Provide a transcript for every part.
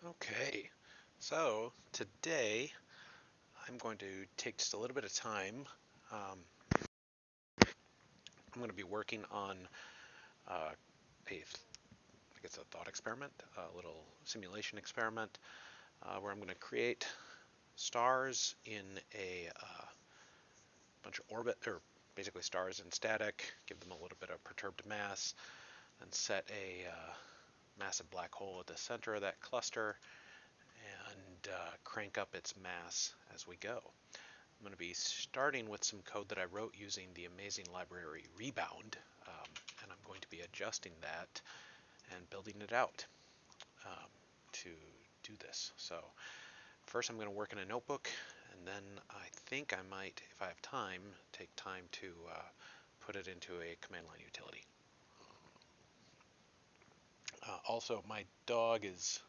Okay, so today I'm going to take just a little bit of time. Um, I'm going to be working on I guess, a thought experiment, a little simulation experiment, where I'm going to create stars in a bunch of orbit, or basically stars in static, give them a little bit of perturbed mass, and set a massive black hole at the center of that cluster, and crank up its mass as we go. I'm going to be starting with some code that I wrote using the amazing library Rebound, and I'm going to be adjusting that and building it out to do this. So first I'm going to work in a notebook, and then I think I might, if I have time, take time to put it into a command line utility. Also, my dog is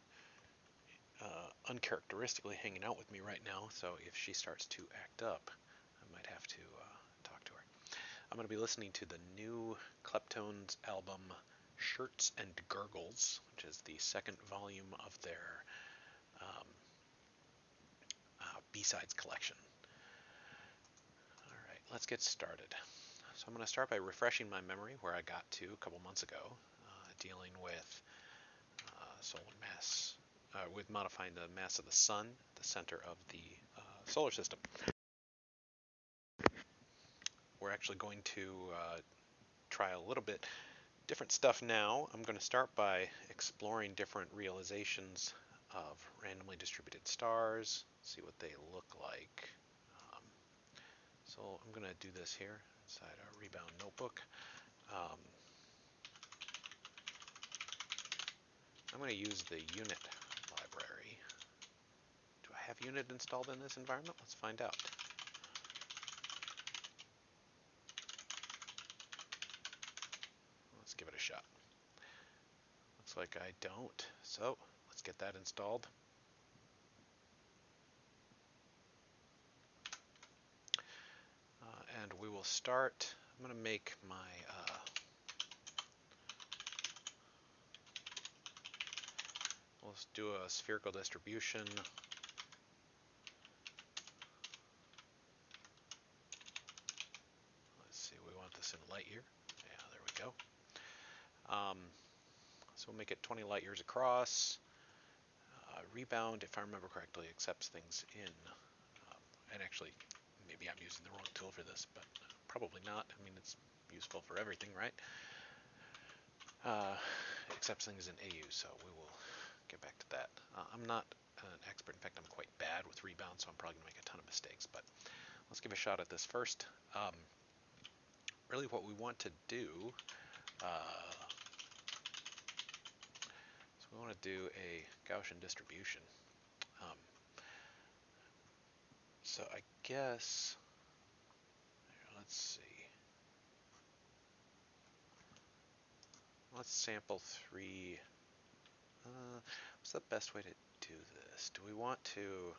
uncharacteristically hanging out with me right now, so if she starts to act up, I might have to talk to her. I'm going to be listening to the new Kleptones album Shirts and Gurgles, which is the second volume of their um, B-sides collection. All right, let's get started. So I'm going to start by refreshing my memory where I got to a couple months ago, dealing with solar mass, with modifying the mass of the sun, the center of the solar system. We're actually going to try a little bit different stuff now. I'm going to start by exploring different realizations of randomly distributed stars, see what they look like. Um, so I'm going to do this here inside our Rebound notebook. I'm going to use the unit library. Do I have unit installed in this environment? Let's find out. Let's give it a shot. Looks like I don't. So let's get that installed. And we will start. I'm going to make my let's do a spherical distribution. Let's see, we want this in light year. Yeah, there we go. So we'll make it 20 light years across. Rebound, if I remember correctly, accepts things in, and actually, maybe I'm using the wrong tool for this, but probably not. I mean, it's useful for everything, right? Accepts things in AU, so we will get back to that. I'm not an expert. In fact, I'm quite bad with Rebound, so I'm probably going to make a ton of mistakes, but let's give a shot at this first. Really what we want to do, so we want to do a Gaussian distribution. Um, so I guess, let's see. Let's sample 3. What's the best way to do this? Do we want to...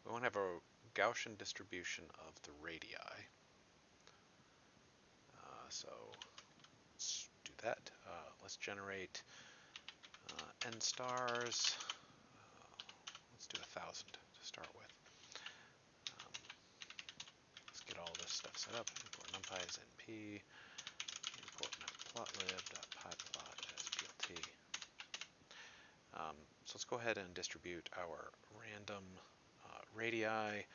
We want to have a Gaussian distribution of the radii. So let's do that. Let's generate n stars. Let's do 1,000 to start with. Let's get all this stuff set up. Import numpy as np. Import matplotlib.pyplot as plt. So let's go ahead and distribute our random radii.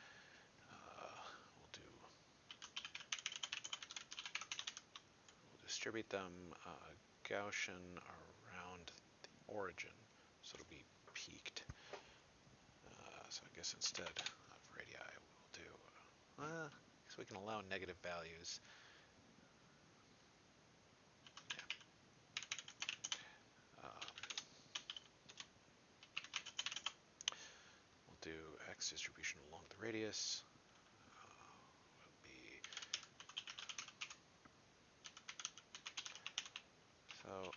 We'll distribute them Gaussian around the origin, so it'll be peaked. So I guess instead of radii, we'll do, so we can allow negative values. Yeah. We'll do x distribution along the radius. Will be so.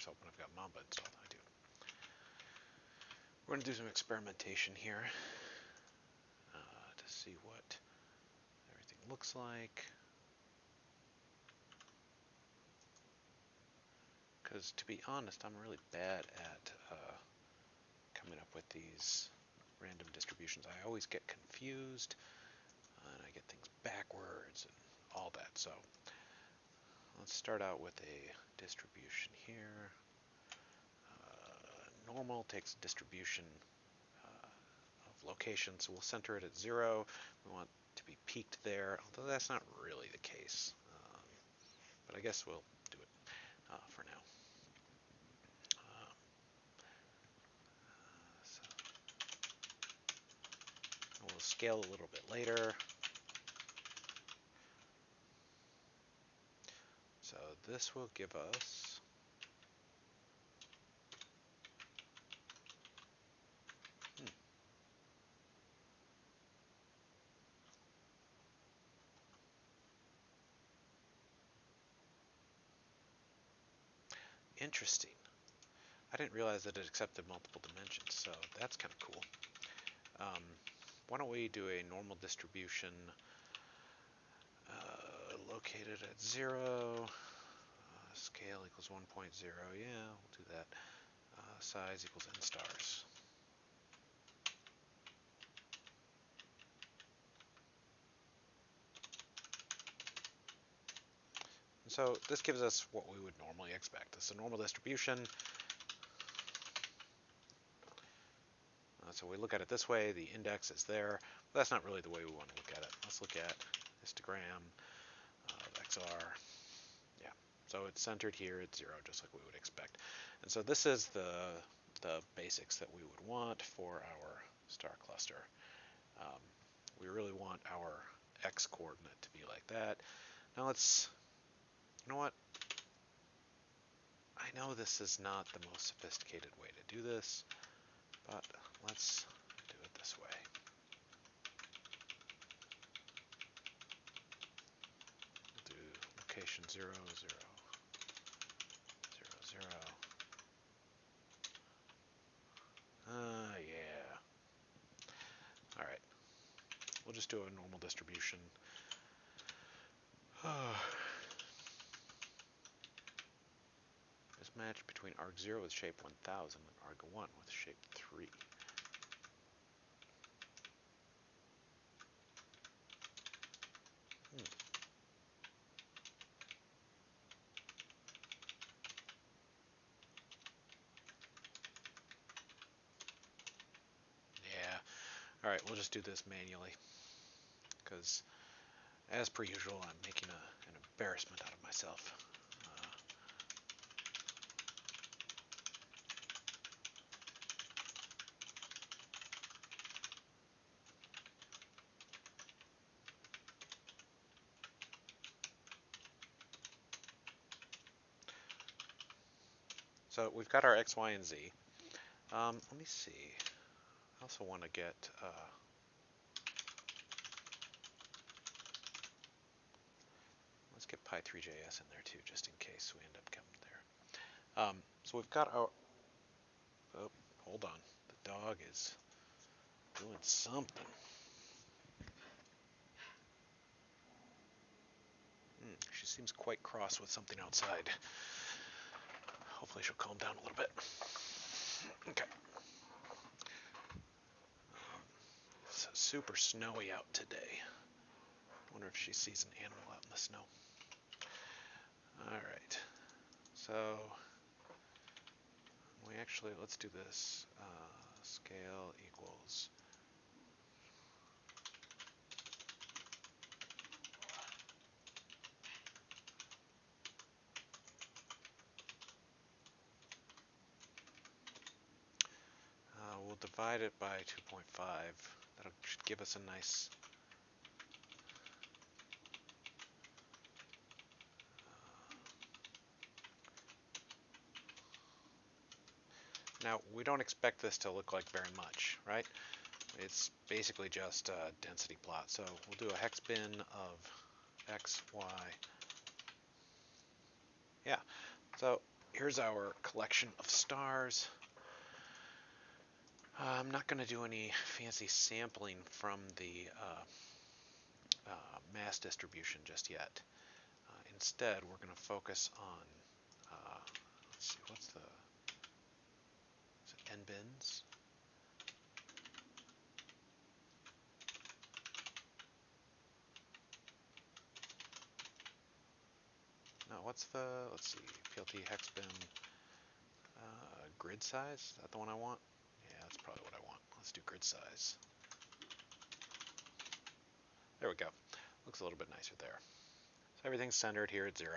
works out when I've got Mamba installed. I do. We're going to do some experimentation here to see what everything looks like. Because to be honest, I'm really bad at coming up with these random distributions. I always get confused, and I get things backwards and all that. So let's start out with a distribution here. Normal takes distribution of location, so we'll center it at 0. We want to be peaked there, although that's not really the case. But I guess we'll do it for now. So we'll scale a little bit later. So this will give us interesting. I didn't realize that it accepted multiple dimensions, so that's kind of cool. Why don't we do a normal distribution located at 0, scale equals 1.0, yeah, we'll do that. Size equals n stars. And so this gives us what we would normally expect. This is a normal distribution. So we look at it this way, the index is there, but that's not really the way we want to look at it. Let's look at histogram of XR. Yeah, so it's centered here at 0, just like we would expect. And so this is the basics that we would want for our star cluster. We really want our x coordinate to be like that. Now let's, you know what? I know this is not the most sophisticated way to do this, but let's do it this way. We'll do location 0, 0, 0, 0. Yeah. All right. We'll just do a normal distribution. This match between arc0 with shape 1000 and arc1 with shape 3. Yeah. All right, we'll just do this manually because, as per usual, I'm making an embarrassment out of myself. So we've got our x, y, and z. Let me see. I also want to get let's get Py3JS in there too, just in case we end up coming there. So we've got our. Oh, hold on. The dog is doing something. She seems quite cross with something outside. Hopefully she'll calm down a little bit. Okay. It's super snowy out today. Wonder if she sees an animal out in the snow. Alright. So we actually, let's do this. Scale equals. We'll divide it by 2.5. That should give us a nice. Now, we don't expect this to look like very much, right? It's basically just a density plot. So we'll do a hex bin of x, y. Yeah. So here's our collection of stars. I'm not going to do any fancy sampling from the mass distribution just yet. Instead, we're going to focus on, let's see, what's the, is it n-bins? No, what's the, let's see, PLT hex bin, grid size, is that the one I want? Yeah, that's probably what I want. Let's do grid size. There we go. Looks a little bit nicer there. So everything's centered here at 0.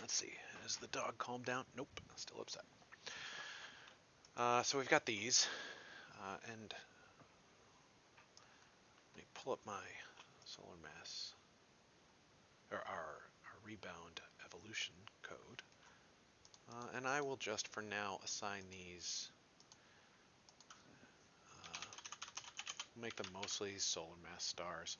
Let's see, has the dog calmed down? Nope, still upset. So we've got these, and let me pull up my solar mass, or our rebound evolution code, and I will just for now assign these, we'll make them mostly solar mass stars.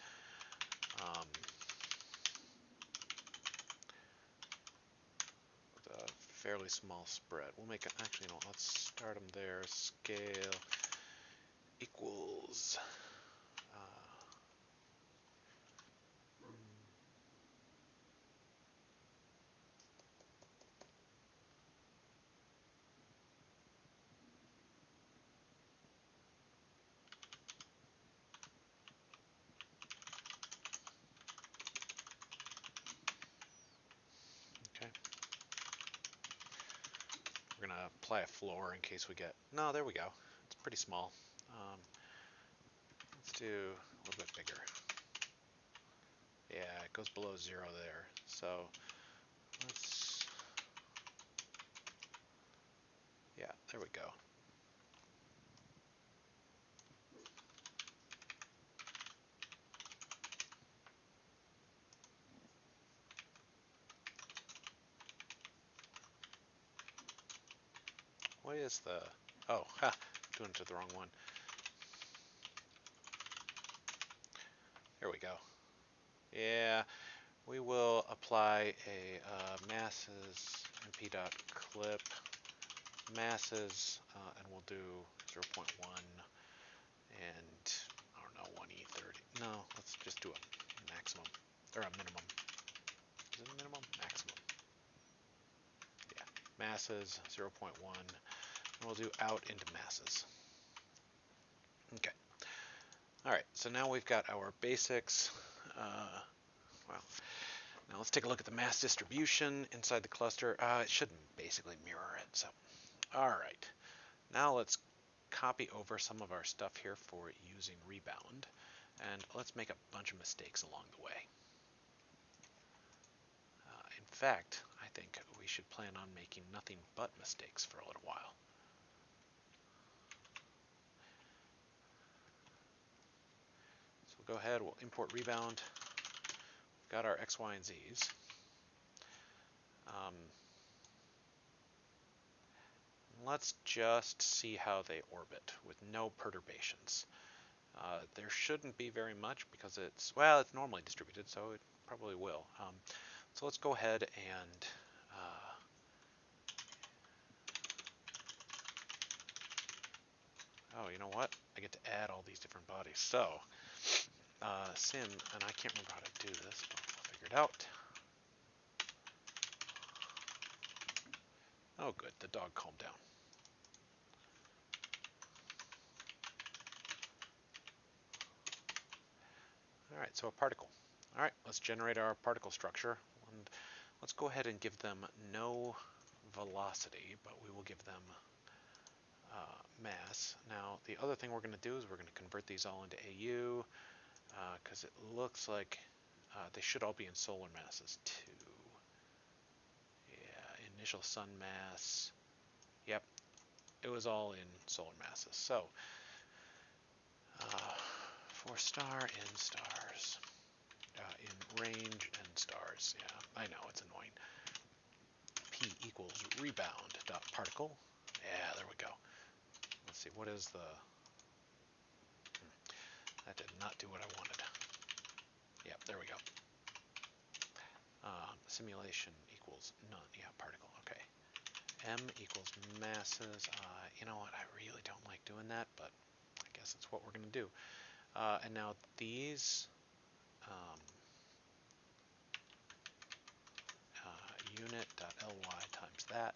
With a fairly small spread. We'll make it, actually, you know, let's start them there. Scale equals okay. We're gonna apply a floor in case we get, no, there we go. It's pretty small. Let's do a little bit bigger. Yeah, it goes below 0 there. So let's, yeah, there we go. What is the, oh, ha, doing it to the wrong one. There we go. Yeah, we will apply a masses np.clip masses, and we'll do 0.1 and, I don't know, 1e30. No, let's just do a maximum, or a minimum. Is it a minimum? Maximum. Yeah, masses, 0.1, and we'll do out into masses. Okay. All right, so now we've got our basics. Well, now let's take a look at the mass distribution inside the cluster. It should basically mirror it. So, all right, now let's copy over some of our stuff here for using rebound, and let's make a bunch of mistakes along the way. In fact, I think we should plan on making nothing but mistakes for a little while. So we'll go ahead, we'll import rebound. We've got our X, Y, and Z's. Let's just see how they orbit with no perturbations. There shouldn't be very much because it's, well, it's normally distributed, so it probably will. So let's go ahead and oh, you know what? I get to add all these different bodies. So, sim, and I can't remember how to do this, but I'll figure it out. Oh, good. The dog calmed down. All right, so a particle. All right, let's generate our particle structure. And let's go ahead and give them no velocity, but we will give them mass. Now, the other thing we're going to do is we're going to convert these all into AU, because it looks like they should all be in solar masses too. Yeah, initial sun mass. Yep, it was all in solar masses. So, for star in stars, in range and stars. Yeah, I know, it's annoying. P equals rebound dot particle. Yeah, there we go. Let's see, what is the, that did not do what I wanted. Yep, there we go. Simulation equals none. Yeah, particle. Okay. M equals masses. You know what? I really don't like doing that, but I guess that's what we're going to do. And now these unit.ly times that.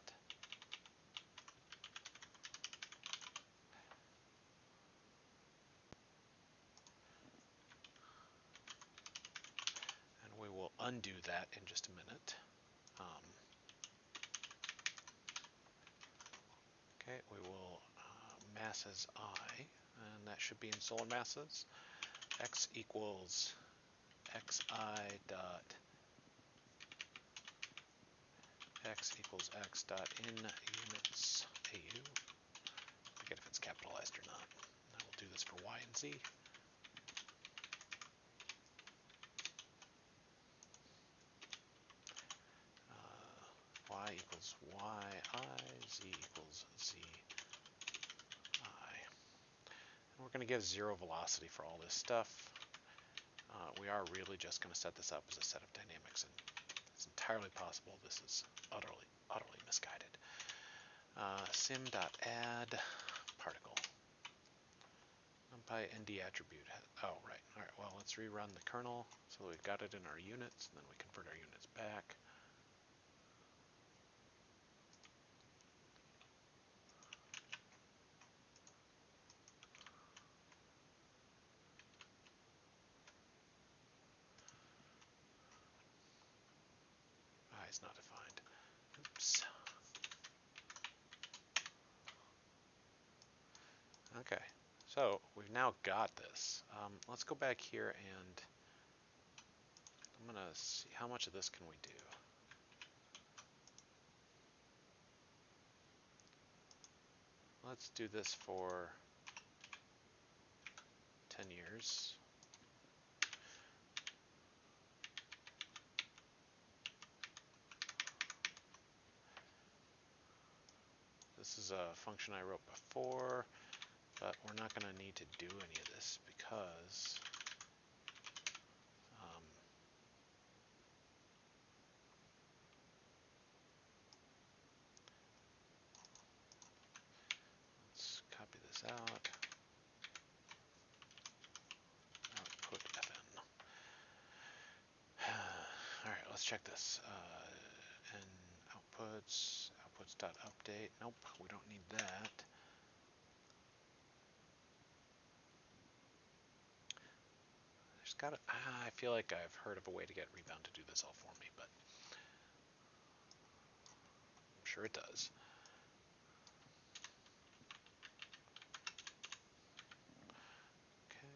And we will undo that in just a minute. Okay, we will masses I, and that should be in solar masses. X equals xi dot x equals x dot in units AU. Forget if it's capitalized or not. I will do this for y and z. Y equals yi, z equals zi. And we're going to give zero velocity for all this stuff. We are really just going to set this up as a set of dynamics, and it's entirely possible this is utterly misguided. Sim.add particle. NumPy nd attribute. Oh, right. All right. Well, let's rerun the kernel so that we've got it in our units, and then we convert our units back. It's not defined. Oops. Okay, so we've now got this. Let's go back here and I'm going to see how much of this can we do. Let's do this for 10 years. This is a function I wrote before, but we're not going to need to do any of this because let's copy this out. Output fn. All right, let's check this. And outputs.update. Nope, we don't need that. I feel like I've heard of a way to get Rebound to do this all for me, but I'm sure it does. Okay,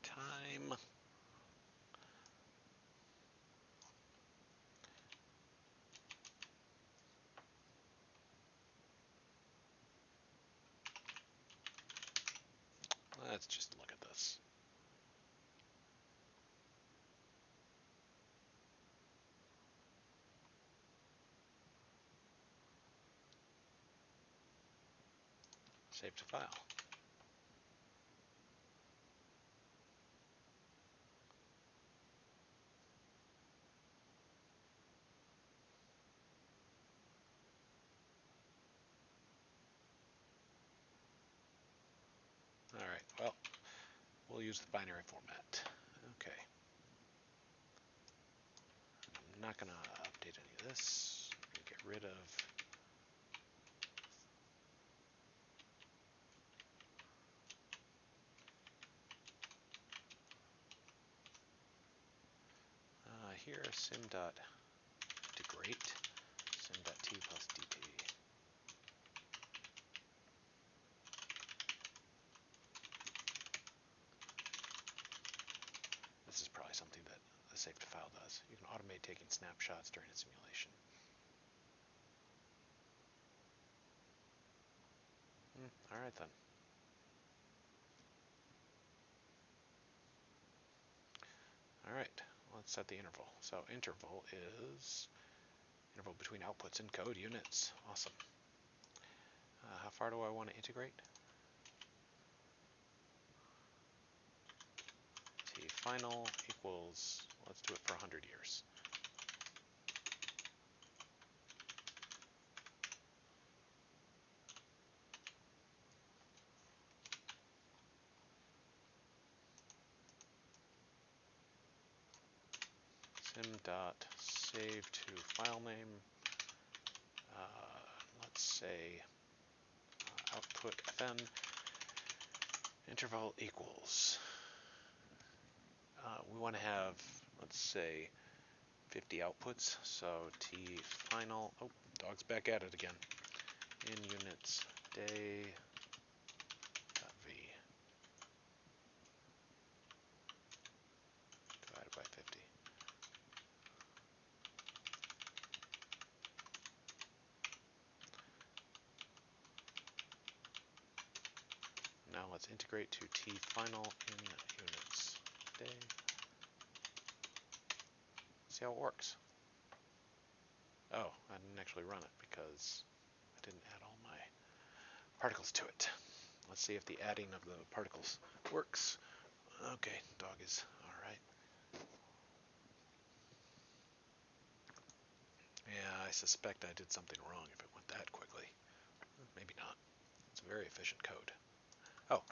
time. Let's just look at this. Save to file. All right, well, we'll use the binary format. Okay. I'm not going to update any of this. I'm going to get rid of here sim.degrate, sim.t plus dt. This is probably something that the save to file does. You can automate taking snapshots during a simulation. All right then. All right, let's set the interval. So interval is interval between outputs and code units. Awesome. How far do I want to integrate? T final equals, let's do it for 100 years. sim.save to file name. Let's say output fn interval equals. We want to have, let's say, 50 outputs. So t final. Oh, dog's back at it again. In units day v divided by 50. Now let's integrate to t final in units day. See how it works. Oh, I didn't actually run it because I didn't add all my particles to it. Let's see if the adding of the particles works. Okay, dog is alright. Yeah, I suspect I did something wrong if it went that quickly. Maybe not. It's a very efficient code. Oh,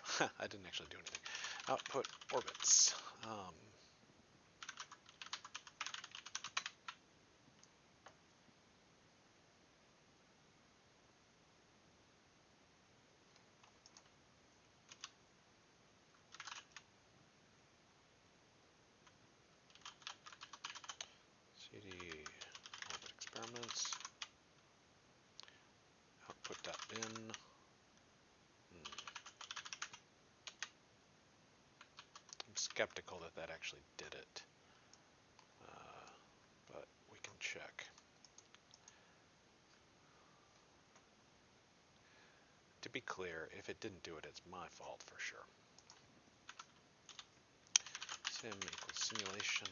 I didn't actually do anything. Output orbits. CD orbit experiments. Output.bin. I'm skeptical that that actually did it, but we can check. To be clear, if it didn't do it, it's my fault for sure. Sim equals simulation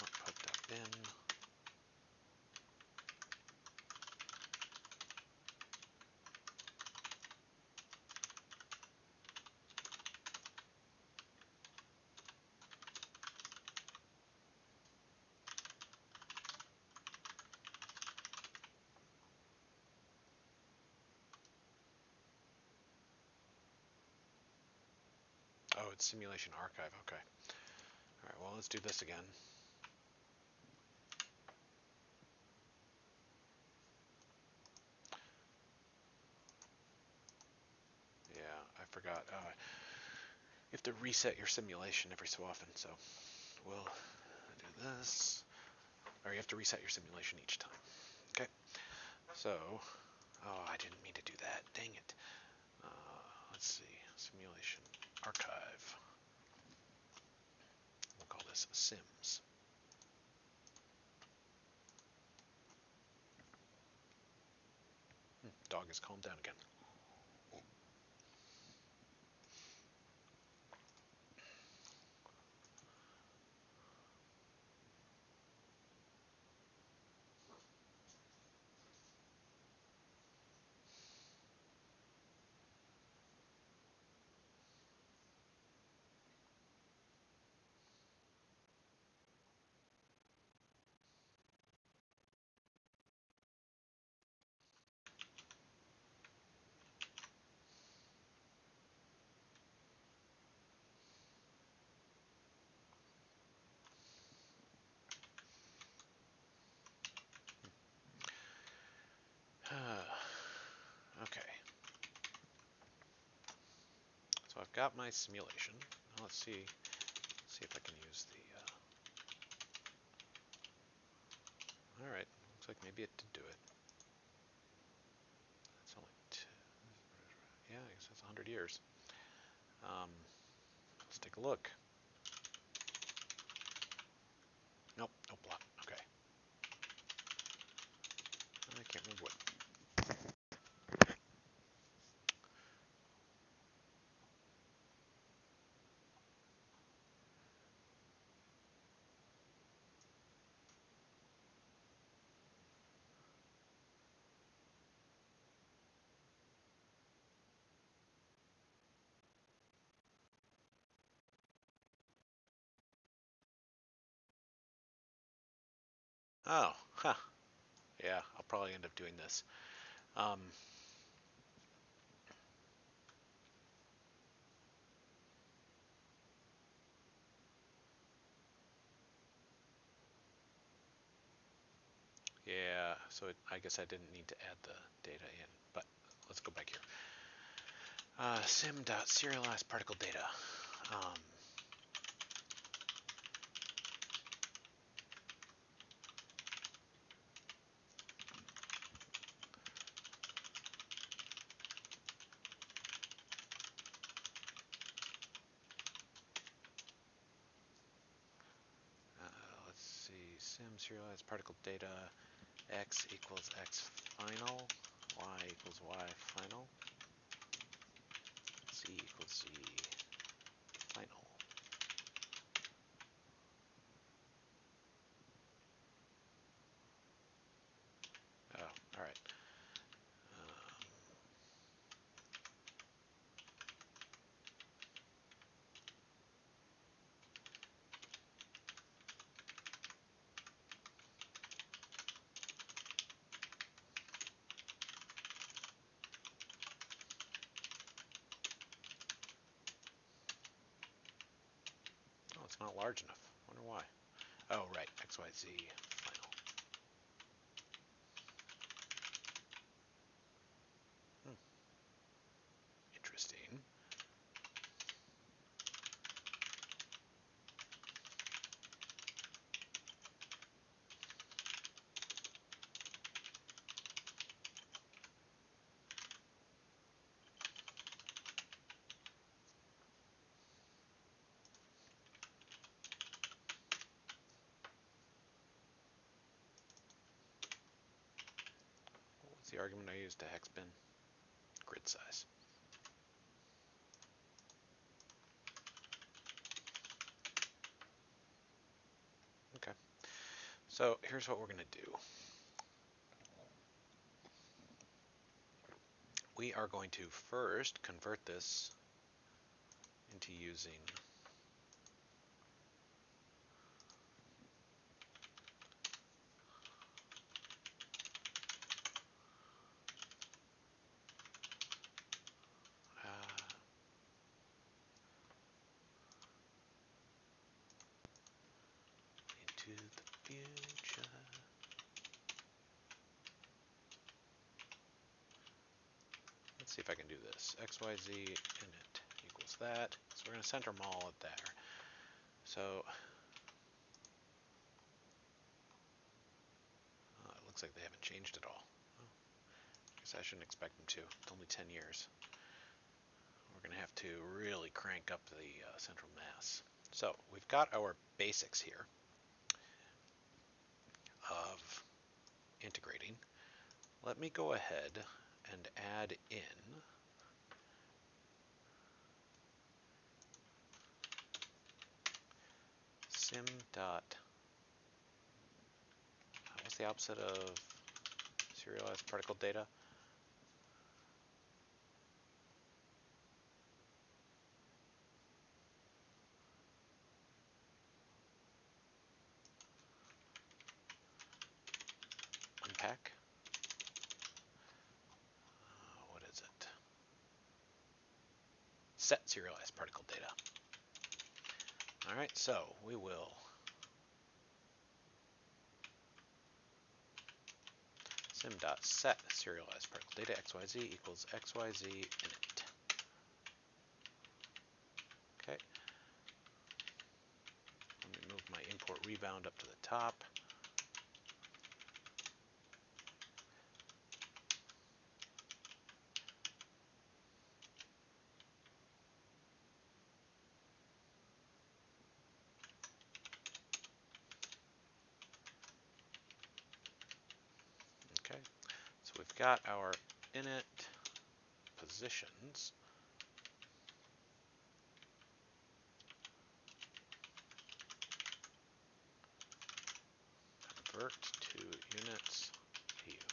output.bin. Oh, it's simulation archive. Okay. All right, well, let's do this again. Yeah, I forgot. You have to reset your simulation every so often, so we'll do this. Or you have to reset your simulation each time. Okay. So, oh, I didn't mean to do that. Dang it. Let's see. Simulation archive. We'll call this sims. Dog has calmed down again. Okay. So I've got my simulation. Now let's see if I can use the. All right. Looks like maybe it did do it. That's only yeah, I guess that's 100 years. Let's take a look. Nope, no plot. Okay. I can't remember what. Oh, huh. Yeah, I'll probably end up doing this. So I guess I didn't need to add the data in, but let's go back here. Sim.serialize particle data. Let's see, sim serialized particle data, x equals x final, y equals y final, z equals z final. Oh, all right. Oh, it's not large enough. Wonder why. Oh, right, x, y, z final. Interesting. What's the argument I used to hex bin? Grid size. Okay. So here's what we're going to do. We are going to first convert this into using into the future. Let's see if I can do this. X, Y, Z init equals that. So we're going to center them all at there. So it looks like they haven't changed at all. Oh, I guess I shouldn't expect them to. It's only 10 years. We're going to have to really crank up the central mass. So we've got our basics here of integrating. Let me go ahead and add in sim dot, what's the opposite of serialized particle data? Unpack. What is it? Set serialized particle data. All right, so we will sim.set serialized particle data xyz equals xyz init. Okay. Let me move my import rebound up to the top. Okay, so we've got our init positions. Convert to units view.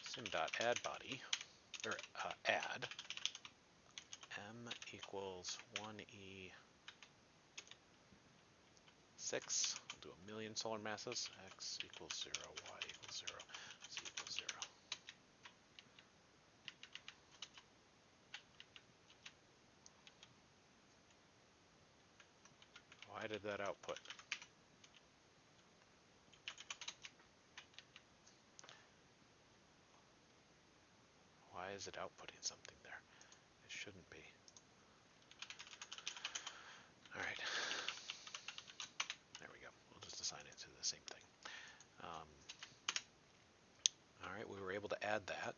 Sim.add body, or add m equals 1e6. We'll do 1,000,000 solar masses. X equals 0, y equals 0, z equals 0. Why did that output? is it outputting something there? It shouldn't be. All right. There we go. We'll just assign it to the same thing. All right, we were able to add that.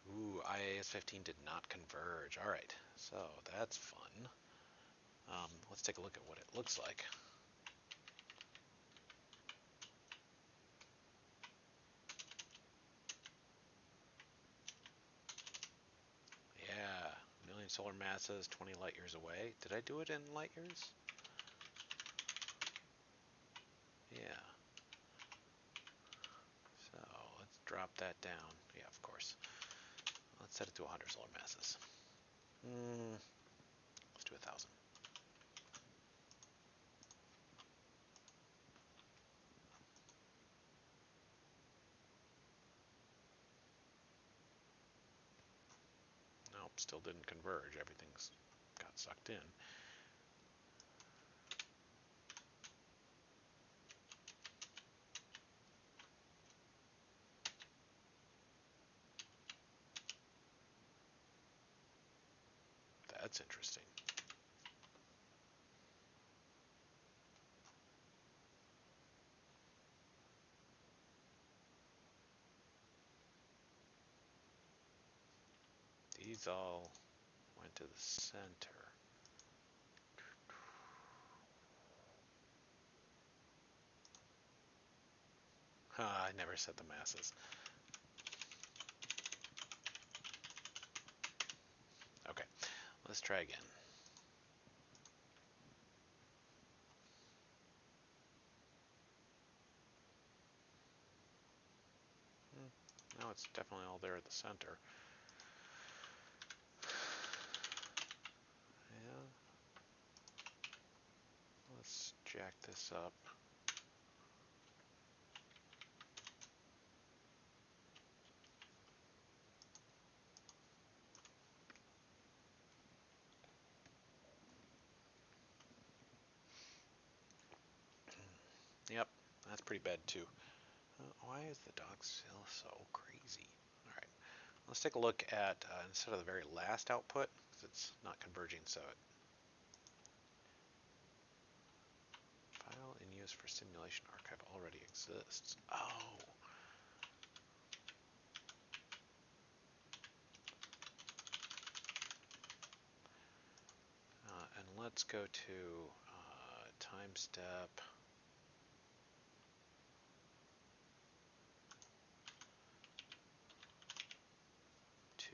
Ooh, IAS 15 did not converge. All right, so that's fun. Let's take a look at what it looks like. Yeah, a million solar masses, 20 light years away. Did I do it in light years? Yeah. So let's drop that down. Yeah, of course. Let's set it to 100 solar masses. Let's do 1,000. Nope, still didn't converge. Everything's got sucked in. That's interesting. These all went to the center. I never set the masses. Okay, let's try again. Now it's definitely all there at the center. Yeah. Let's jack this up. Yep, that's pretty bad too. Why is the dog still so crazy? All right, let's take a look at, instead of the very last output, because it's not converging, so file in use for simulation archive already exists. Oh. And let's go to time step 2.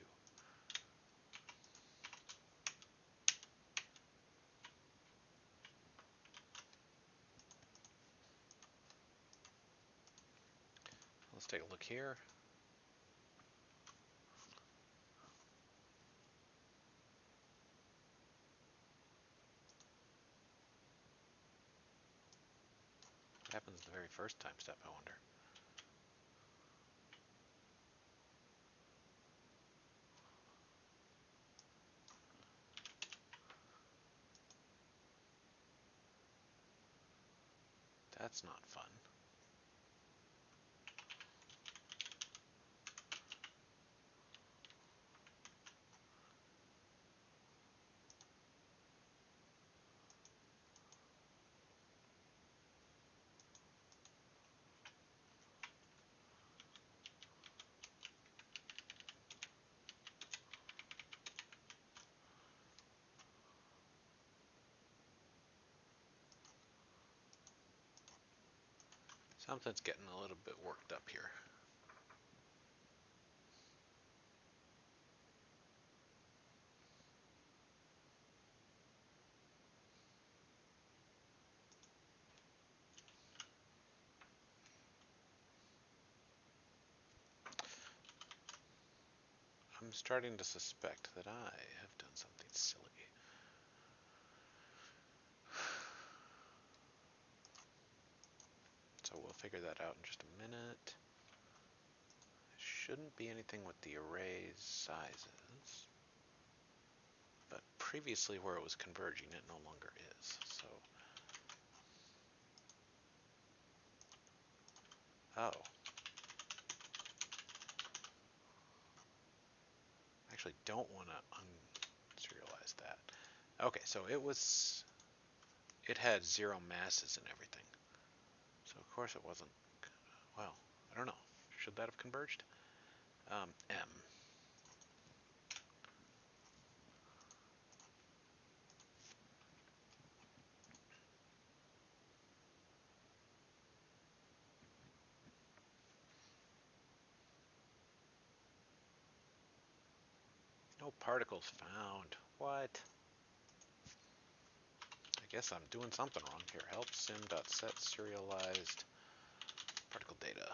Let's take a look here. What happens the very first time step, I wonder? That's not fun. Something's getting a little bit worked up here. I'm starting to suspect that I have done something silly. So we'll figure that out in just a minute. Shouldn't be anything with the array sizes. previously where it was converging, it no longer is. So, oh. Actually don't want to unserialize that. Okay, so it had 0 masses and everything. So of course it wasn't, well, I don't know. Should that have converged? M. No particles found. What? I guess I'm doing something wrong here. Help sim.set serialized particle data.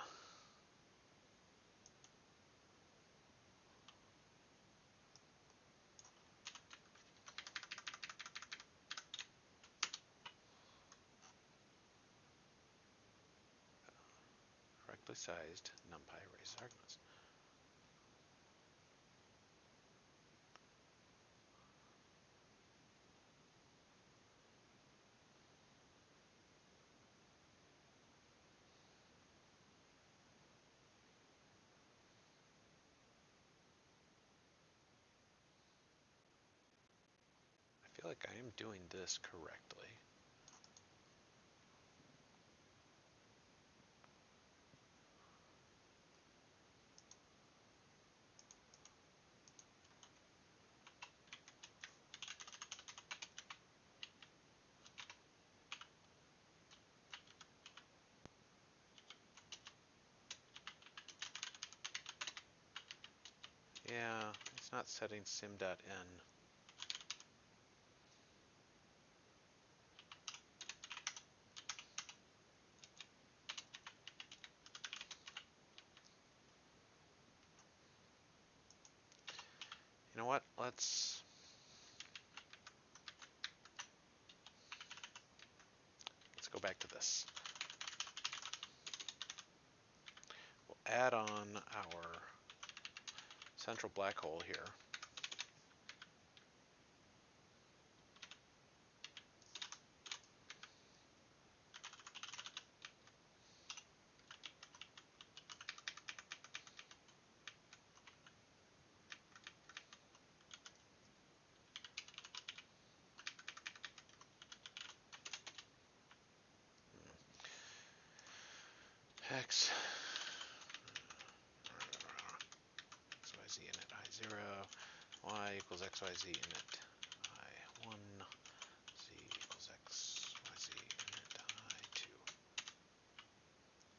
Correctly sized NumPy raises arguments. I feel like I am doing this correctly. Yeah, it's not setting sim.n. You know what? Let's go back to this. We'll add on our central black hole here. X, XYZ init I0, Y equals XYZ init I1, Z equals XYZ init I2.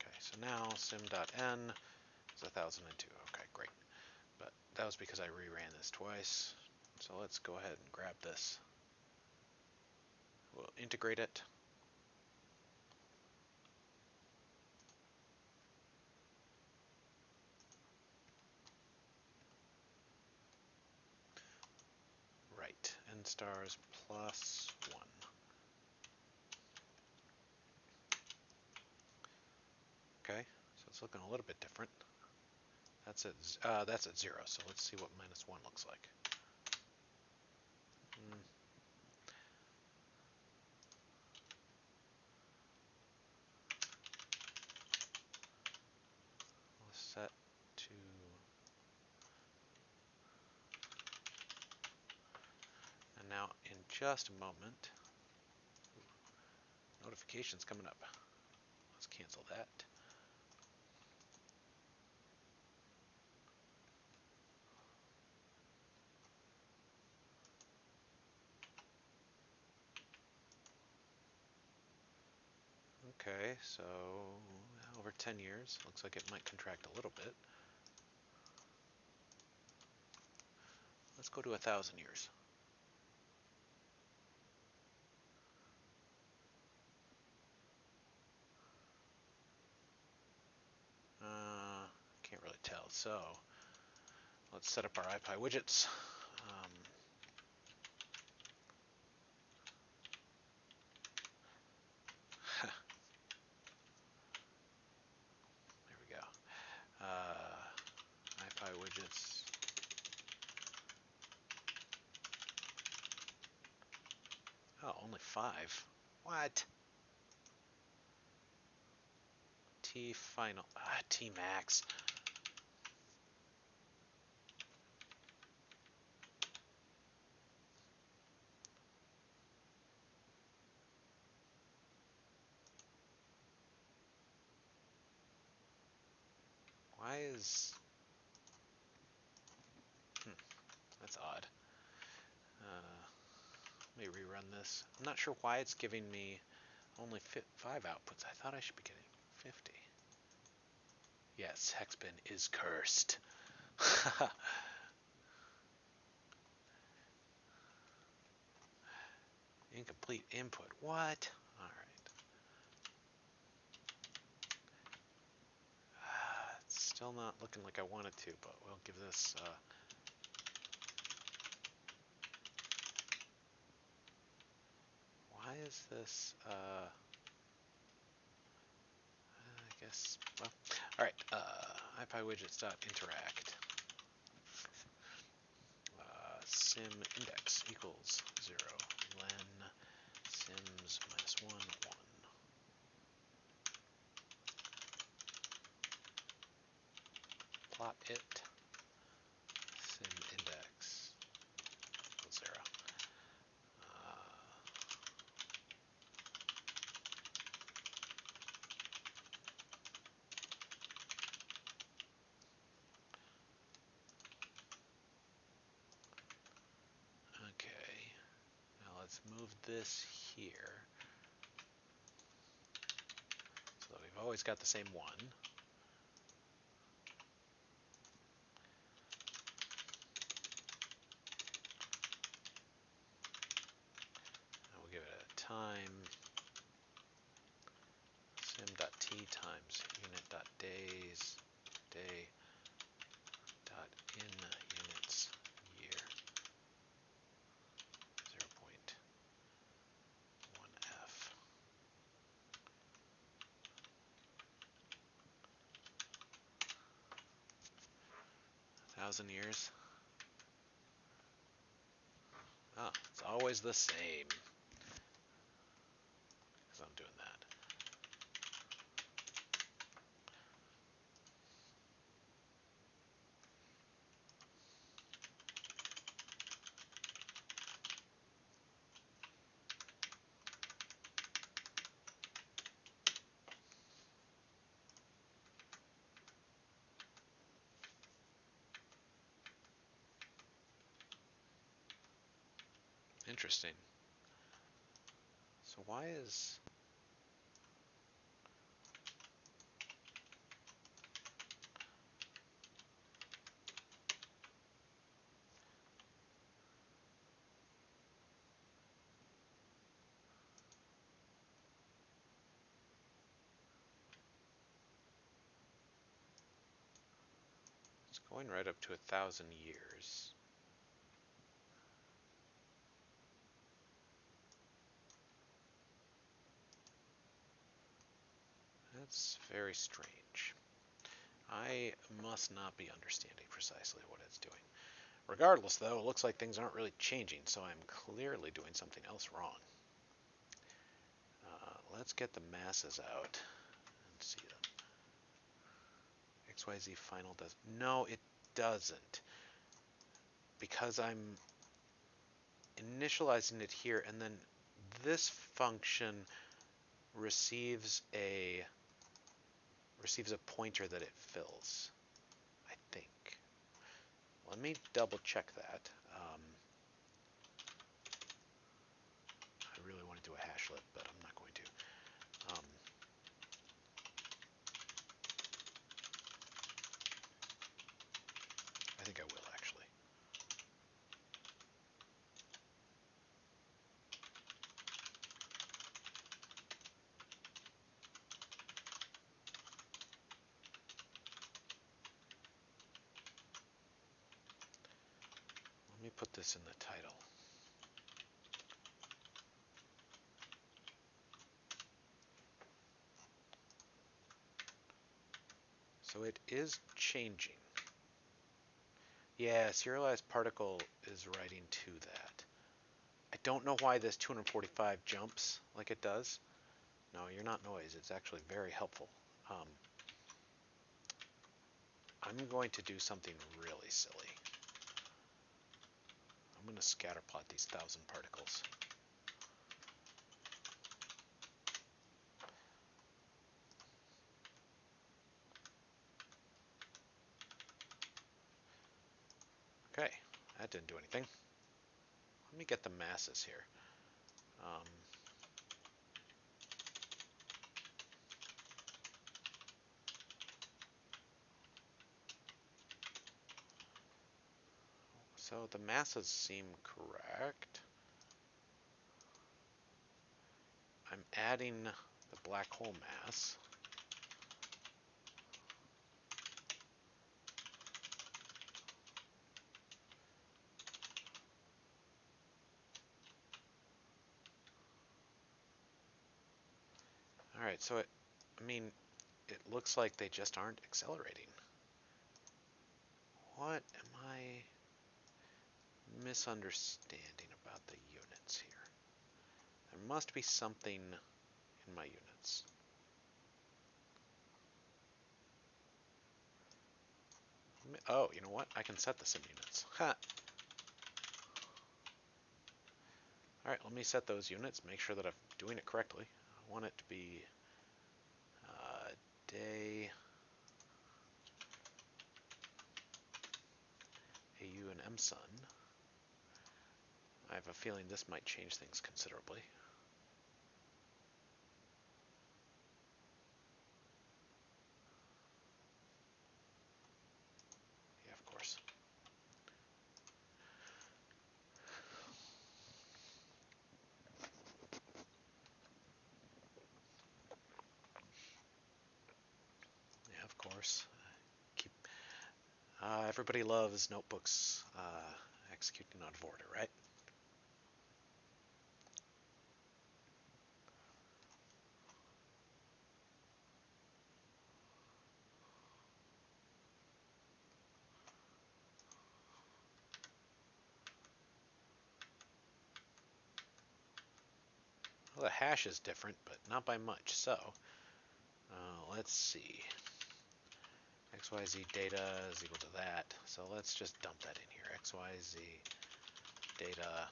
Okay, so now sim.n is 1002. Okay, great. But that was because I reran this twice. So let's go ahead and grab this. We'll integrate it. Right, n stars plus 1. Okay, so it's looking a little bit different. That's at 0, so let's see what minus 1 looks like. Let's set to... And now in just a moment, notifications coming up. Let's cancel that. Okay, so over 10 years, looks like it might contract a little bit. Let's go to 1,000 years. Can't really tell. So let's set up our IPy widgets. There we go. IPy widgets. only 5. What? T final. T max. Why is... that's odd. Let me rerun this. I'm not sure why it's giving me only 5 outputs. I thought I should be getting 50. Yes, Hexbin is cursed. Incomplete input. What? Alright. It's still not looking like I want it to, but we'll give this... why is this... I guess... well... Alright, ipywidgets.interact. Sim index equals 0. Len sims minus 1, 1. Plot it. Sim index equals 0. Okay. Now let's move this here. So that we've always got the same 1. And we'll give it a time. Sim.t times unit.days day dot in units year 0.1f. 1,000 years. Oh, it's always the same. Because I'm doing that. Interesting. So why is... it's going right up to 1,000 years. That's very strange. I must not be understanding precisely what it's doing. Regardless, though, it looks like things aren't really changing, so I'm clearly doing something else wrong. Let's get the masses out and see them. XYZ final does... no, it doesn't. Because I'm initializing it here, and then this function receives a pointer that it fills, I think. Let me double check that. I really want to do a hashlet, but I'm not going to. I think I will, actually. Let me put this in the title. So it is changing. Yeah, serialized particle is writing to that. I don't know why this 245 jumps like it does. No, you're not noise. It's actually very helpful. I'm going to do something really silly. I'm going to scatter plot these 1,000 particles. Okay, that didn't do anything. Let me get the masses here. So the masses seem correct. I'm adding the black hole mass. All right, so it looks like they just aren't accelerating. What am I misunderstanding about the units here? There must be something in my units. Oh, you know what? I can set this in units. Ha! Alright, let me set those units, make sure that I'm doing it correctly. I want it to be day, AU, and MSUN. I have a feeling this might change things considerably. Yeah, of course. Yeah, of course. Everybody loves notebooks executing out of order, right? Well, the hash is different, but not by much. So, let's see. XYZ data is equal to that. So let's just dump that in here. XYZ data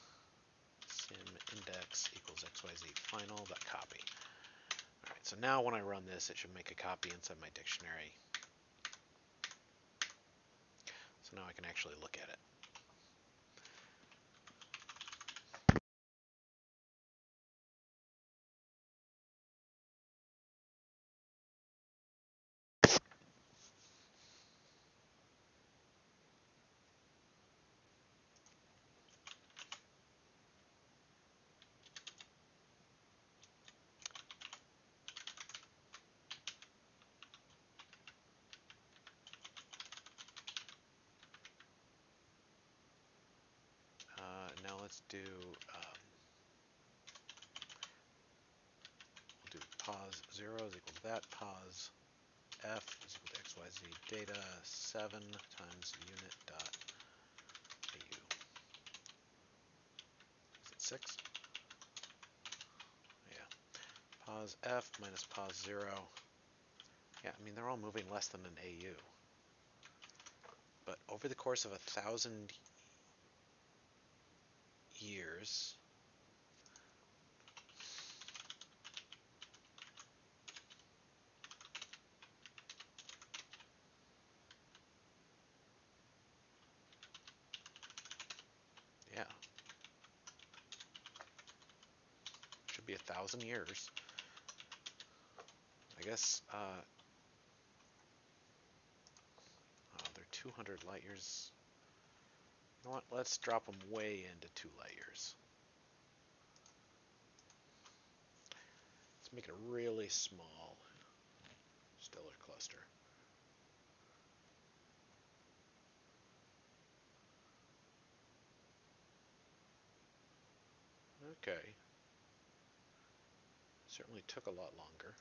sim index equals XYZ final dot copy. All right, so now when I run this, it should make a copy inside my dictionary. So now I can actually look at it. Now let's do, we'll do pos 0 is equal to that, pos f is equal to XYZ data 7 times unit dot AU. Is it 6? Yeah. Pos f minus pos 0. Yeah, I mean, they're all moving less than an AU. But over the course of 1,000 years, yeah, should be 1,000 years. I guess, oh, they're 200 light years. You know what, let's drop them way into 2 light years. Let's make it a really small stellar cluster. Okay. Certainly took a lot longer.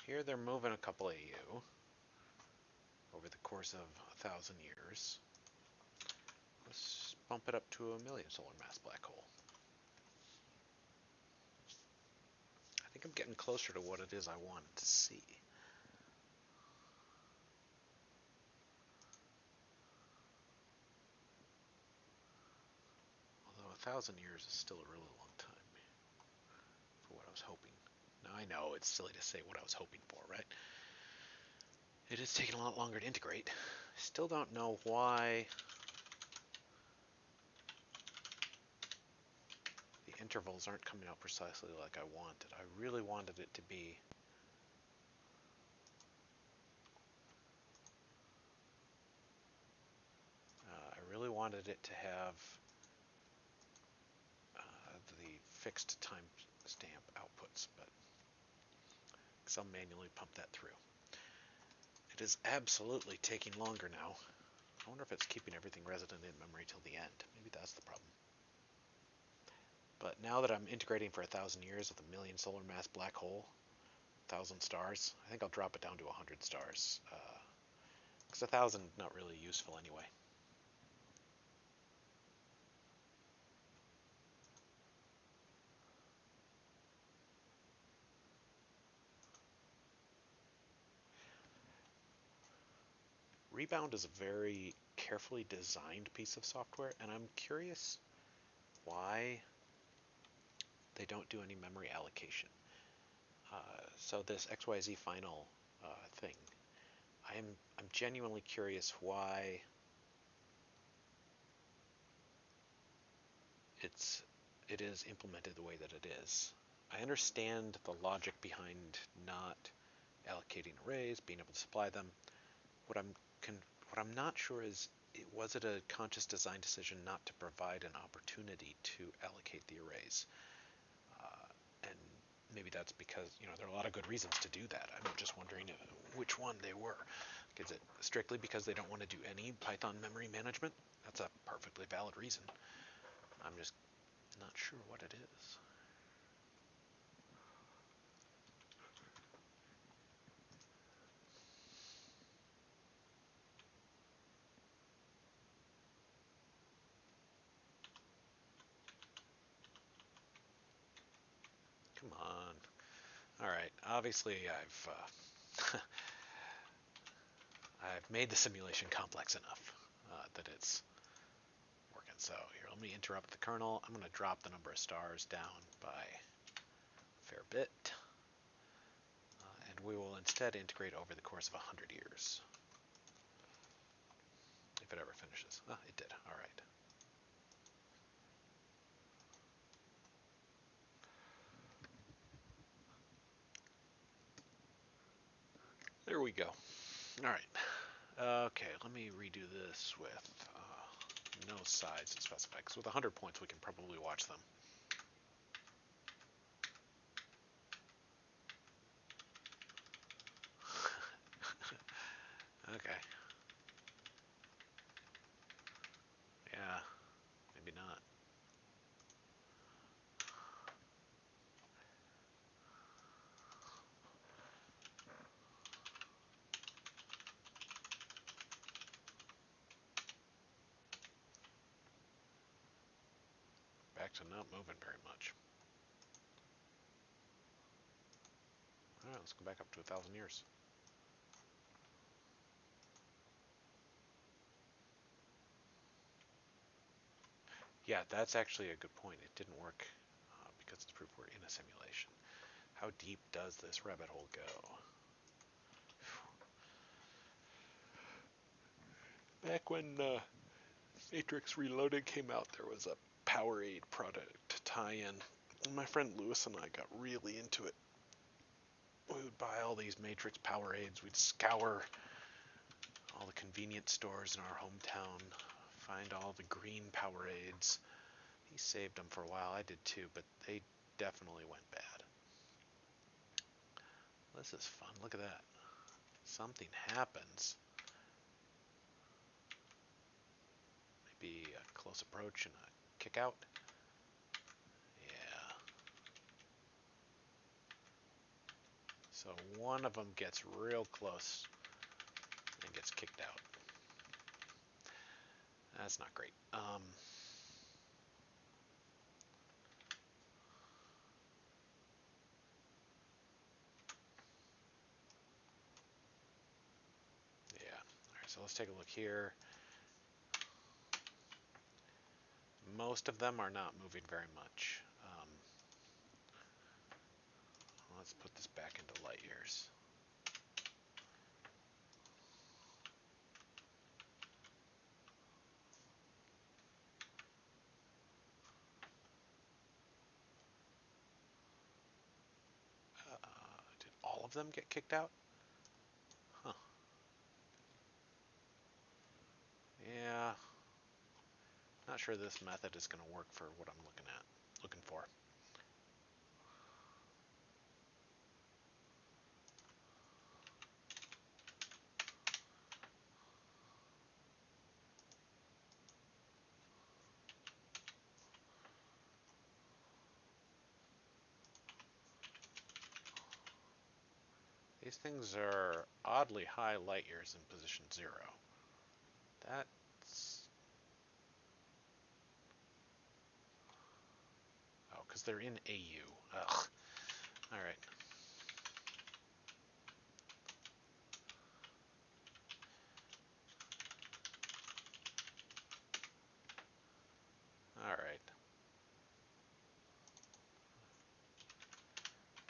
here they're moving a couple AU over the course of 1,000 years. Let's bump it up to 1,000,000 solar mass black hole. I think I'm getting closer to what it is I wanted to see. Although 1,000 years is still a really long time for what I was hoping. Now I know it's silly to say what I was hoping for, right? It is taking a lot longer to integrate. I still don't know why the intervals aren't coming out precisely like I wanted. I really wanted it to be I really wanted it to have the fixed time stamp outputs, but Excel manually pumped that through. It is absolutely taking longer now. I wonder if it's keeping everything resident in memory till the end. Maybe that's the problem. But now that I'm integrating for 1,000 years with 1,000,000 solar mass black hole, 1,000 stars, I think I'll drop it down to 100 stars. Because 1,000 not really useful anyway. Rebound is a very carefully designed piece of software, and I'm curious why they don't do any memory allocation. So this XYZ final thing, I'm genuinely curious why it is implemented the way that it is. I understand the logic behind not allocating arrays, being able to supply them. What I'm not sure is, was it a conscious design decision not to provide an opportunity to allocate the arrays? And maybe that's because, there are a lot of good reasons to do that. I'm just wondering which one they were. Is it strictly because they don't want to do any Python memory management? That's a perfectly valid reason. I'm just not sure what it is. Come on. All right. Obviously, I've made the simulation complex enough that it's working. So here, let me interrupt the kernel. I'm going to drop the number of stars down by a fair bit. And we will instead integrate over the course of 100 years. If it ever finishes. Oh, it did. All right. There we go. All right. Okay, let me redo this with no sides to specify, because with 100 points we can probably watch them. Okay. Yeah, maybe not. Back to not moving very much. All right, let's go back up to 1,000 years. Yeah, that's actually a good point. It didn't work because it's proof we're in a simulation. How deep does this rabbit hole go? Back when Matrix Reloaded came out, there was a Powerade product tie-in. My friend Lewis and I got really into it. We would buy all these Matrix Powerades. We'd scour all the convenience stores in our hometown, find all the green Powerades. He saved them for a while. I did too, but they definitely went bad. This is fun. Look at that. Something happens. Maybe a close approach and a kick out. Yeah. So one of them gets real close and gets kicked out. That's not great. Yeah. All right, so let's take a look here. Most of them are not moving very much. Let's put this back into light years. Did all of them get kicked out? Huh. Yeah. Not sure this method is going to work for what I'm looking for. These things are oddly high light years in position 0. That's... Oh, because they're in AU. Ugh. Alright. Alright.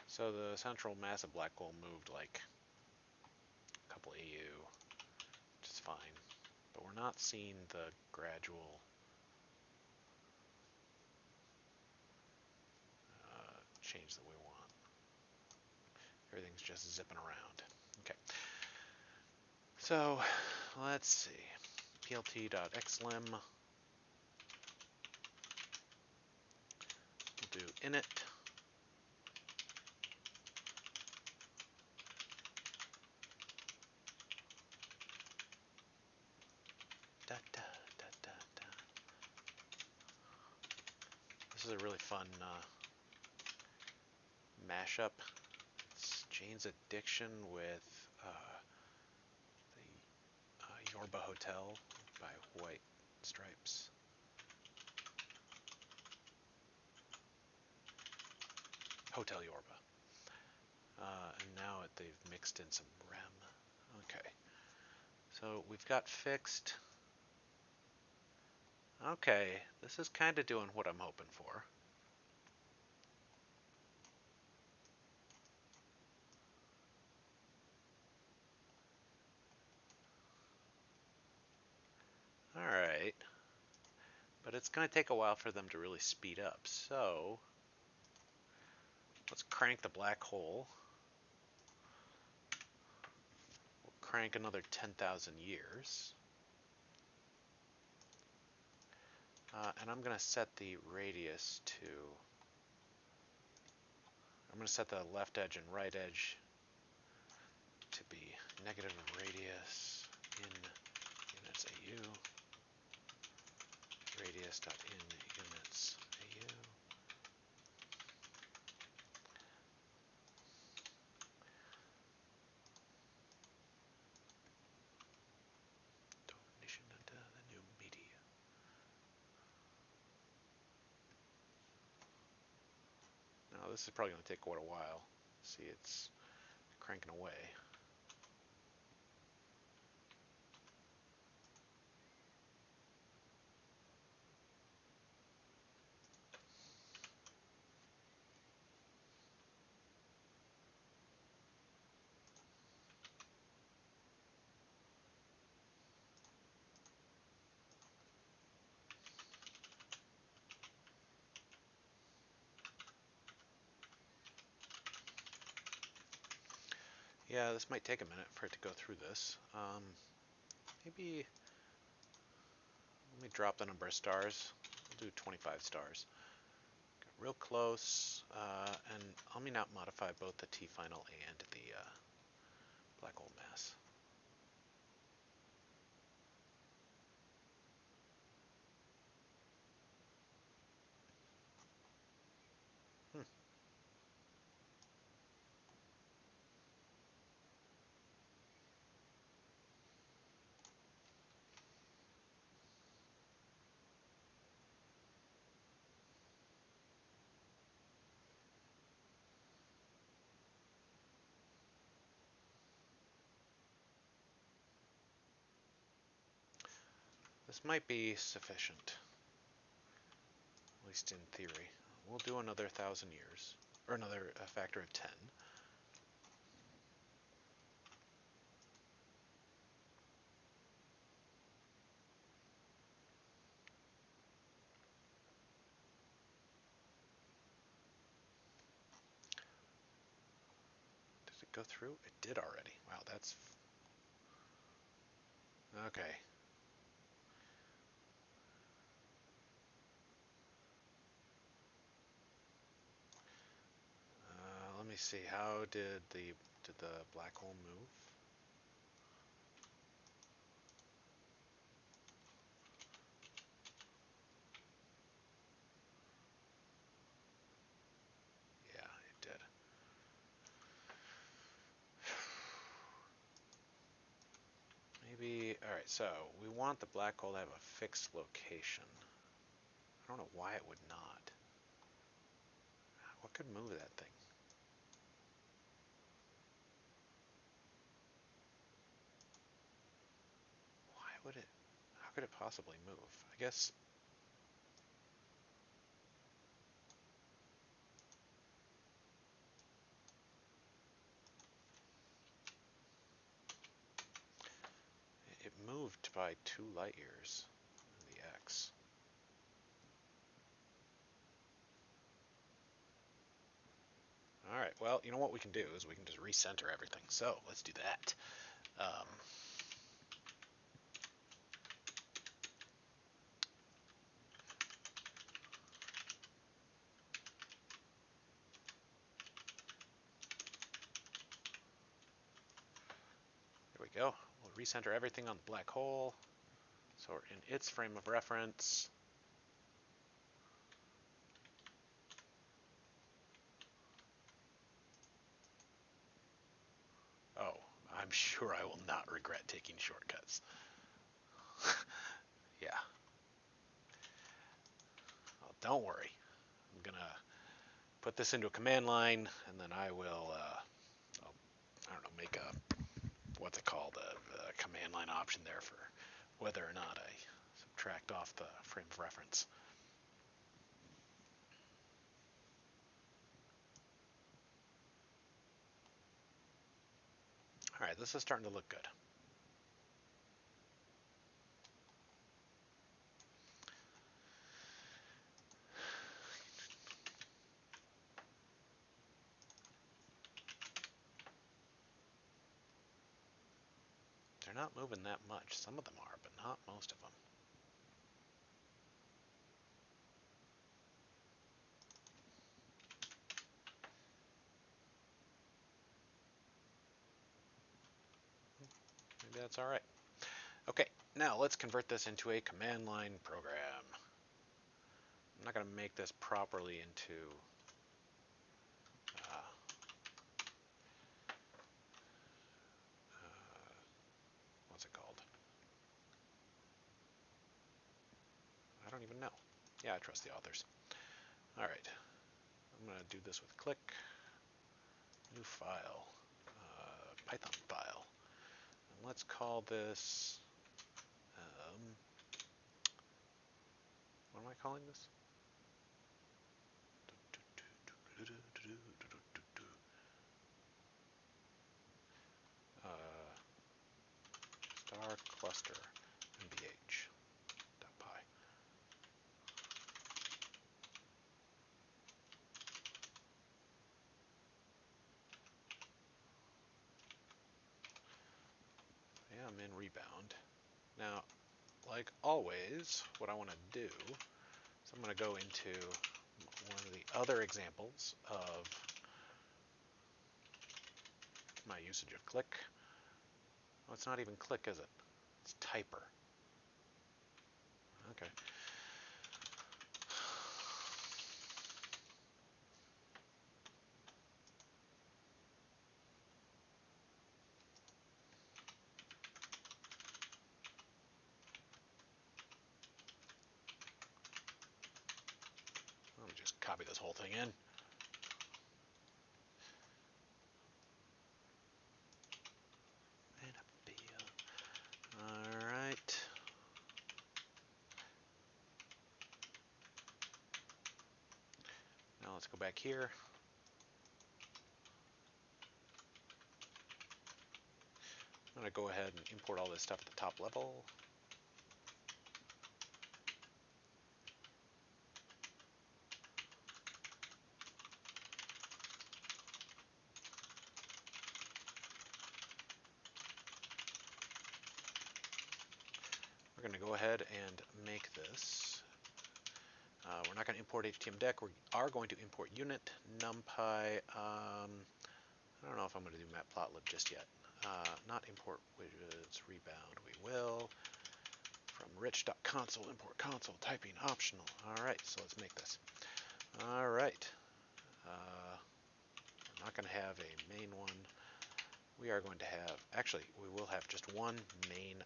So the central massive black hole moved like a couple AU, which is fine. But we're not seeing the gradual change that we want. Everything's just zipping around. Okay. So let's see. plt.xlim. We'll do init. Da, da, da, da, da. This is a really fun mashup. It's Jane's Addiction with the Yorba Hotel by White Stripes. Hotel Yorba. And now they've mixed in some REM. Okay. So we've got fixed. Okay, this is kind of doing what I'm hoping for. Alright. But it's going to take a while for them to really speed up. So let's crank the black hole. We'll crank another 10,000 years. And I'm going to set the radius to... I'm going to set the left edge and right edge to be negative radius in units AU. Radius.in units AU. Definition into the new media. Now this is probably going to take quite a while. See, it's cranking away. Yeah, this might take a minute for it to go through this. Maybe let me drop the number of stars. We'll do 25 stars. Get real close, and let me not modify both the T-final and the black hole mass. This might be sufficient, at least in theory. We'll do another 1,000 years, or another factor of 10. Did it go through? It did already. Wow, that's... Okay. Let me see. How did the black hole move? Yeah, it did. Maybe, all right, so we want the black hole to have a fixed location. I don't know why it would not. What could move that thing? Why would it, how could it possibly move? I guess, it moved by 2 light years in the X. All right, well, you know what we can do is we can just recenter everything. So let's do that. There we go. We'll recenter everything on the black hole. So we're in its frame of reference. Oh, I'm sure I will not regret taking shortcuts. Yeah. Oh, don't worry. I'm going to put this into a command line, and then I will, I don't know, make a, what's it called, a command line option there for whether or not I subtract off the frame of reference. All right, this is starting to look good. They're not moving that much. Some of them are, but not most of them. Maybe that's all right. Okay, now let's convert this into a command line program. I'm not going to make this properly into what's it called? I don't even know. Yeah, I trust the authors. All right, I'm going to do this with click, new file, Python file. And let's call this, what am I calling this? Star cluster mbh.py. Yeah, I'm in rebound. Now, like always, what I want to do is I'm going to go into one of the other examples of my usage of click. Oh, it's not even click, is it? It's typer. Okay. Let me just copy this whole thing in. All right. let's go back here. I'm going to go ahead and import all this stuff at the top level. We're going to go ahead and make this. We're not going to import HTMDeck. We are going to import unit, numpy. I don't know if I'm going to do matplotlib just yet. Not import widgets, rebound. We will. From rich.console, import console, typing optional. All right, so let's make this. All right. I'm not going to have a main one. We are going to have, actually, we will have just one main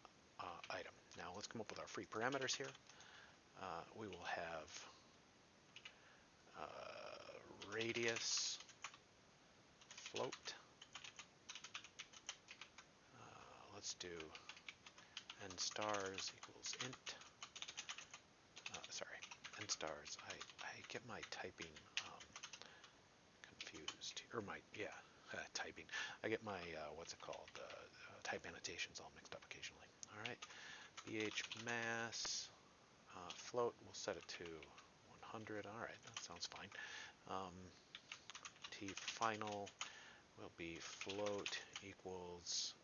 item. Now let's come up with our free parameters here. We will have radius float. Let's do n stars equals int. Sorry, n stars. I get my typing confused, or my typing. I get my what's it called? Type annotations all mixed up occasionally. All right, bh mass float. We'll set it to 100. All right, that sounds fine. T final will be float equals.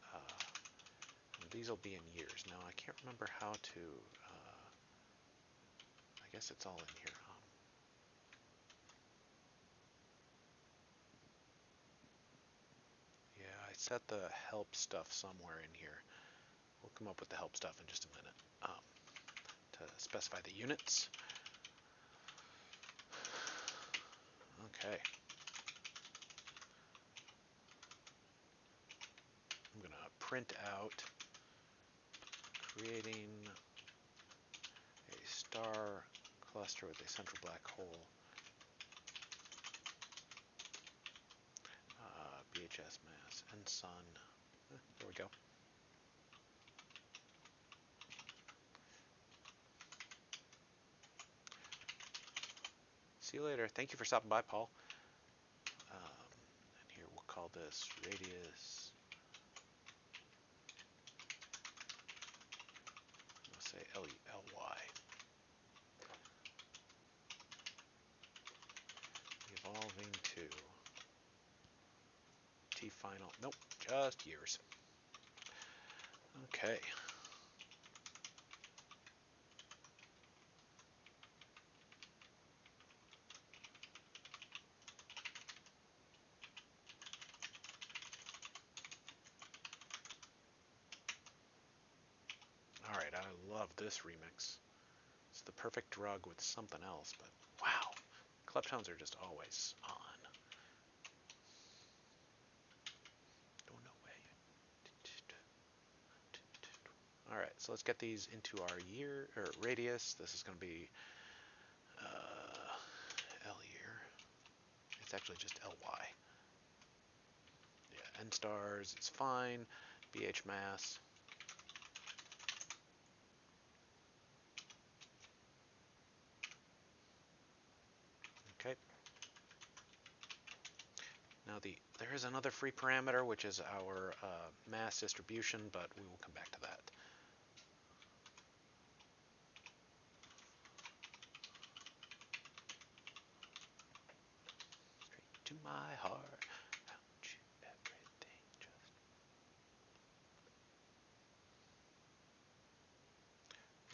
These will be in years. Now I can't remember how to. I guess it's all in here. Yeah, I set the help stuff somewhere in here. We'll come up with the help stuff in just a minute to specify the units. Okay. I'm going to print out creating a star cluster with a central black hole. BHS mass and sun. There we go. See you later. Thank you for stopping by, Paul. And here we'll call this radius. We'll say LY. Evolving to T final. Nope, just years. Okay. Alright, I love this remix. It's the perfect drug with something else, but wow. Kleptones are just always on. Don't know where. Alright, so let's get these into our year, or radius. This is going to be L year. It's actually just LY. Yeah, N stars, it's fine. BH mass. Okay. Now there is another free parameter, which is our mass distribution, but we will come back to that. Straight to my heart. Everything just.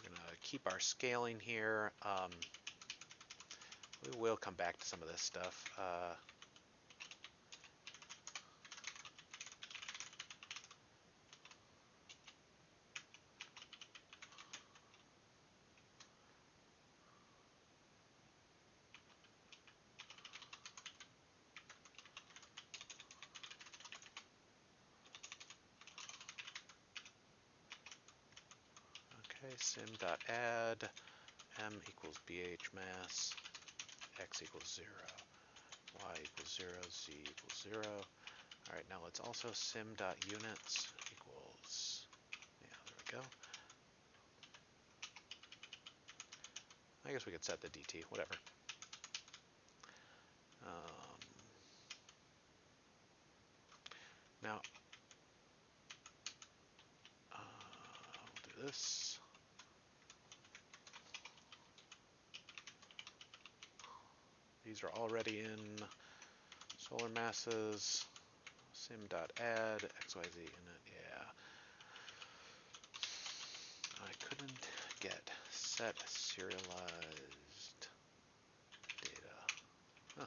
We're gonna keep our scaling here. We will come back to some of this stuff. Okay, sim.add m equals bh mass, x equals 0, y equals 0, z equals 0. All right, now let's also sim.units equals, yeah, there we go. I guess we could set the DT, whatever. Now, I'll do this. These are already in solar masses, sim.add, XYZ init, yeah. I couldn't get set serialized data. Huh.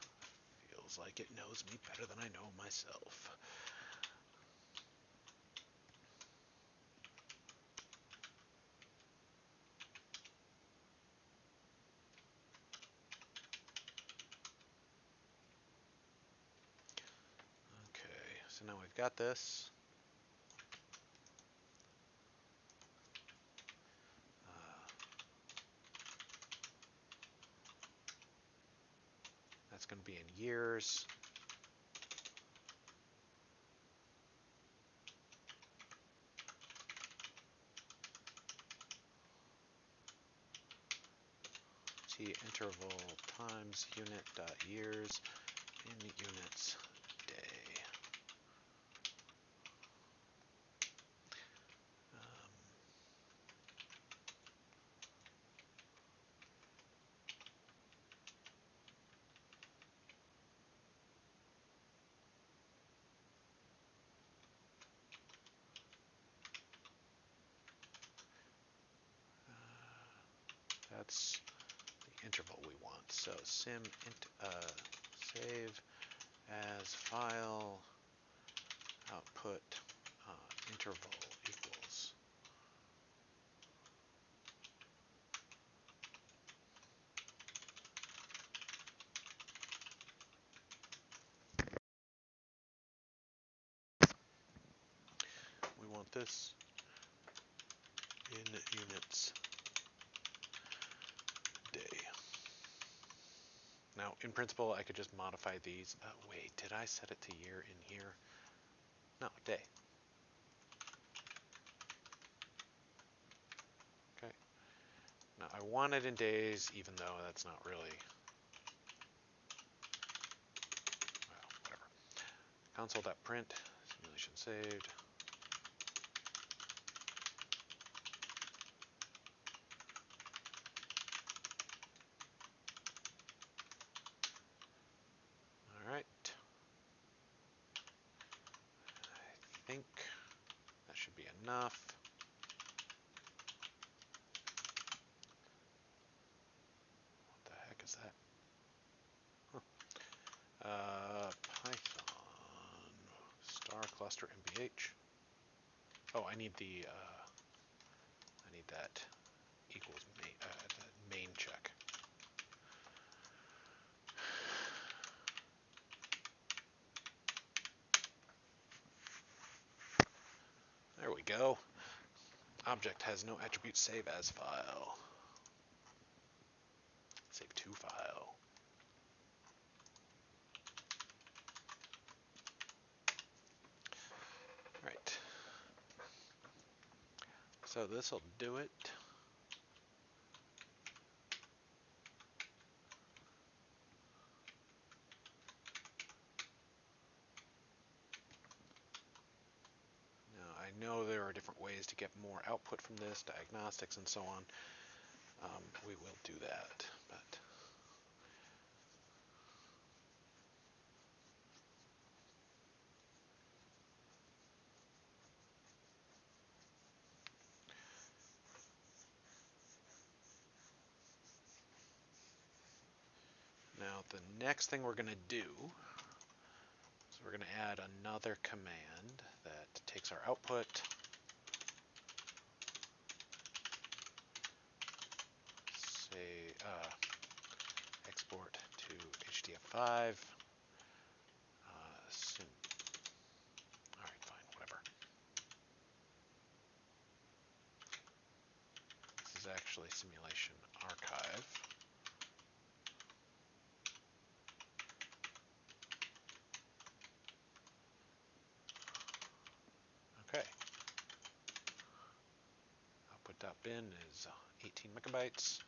Feels like it knows me better than I know myself. Okay, so now we've got this. That's going to be in years. T interval times unit dot years in units day. That's the interval we want. So sim save as file output interval equals. We want this in units day. Now, in principle, I could just modify these. Wait, did I set it to year in here? No, day. Okay. Now, I want it in days, even though that's not really, well, whatever. Console.print, simulation saved. All right. I think that should be enough. What the heck is that? Huh. Python star cluster MBH. Oh, I need the I need that equals main, the main check. There we go. Object has no attribute save as file. Save to file. Right. So this will do it. Now I know there are different ways to get more output from this, diagnostics and so on. We will do that, but now the next thing we're going to do is we're going to add another command that takes our output, say export to HDF5. All right, fine, whatever. This is actually simulation archive. Okay. Output.bin is 18 megabytes.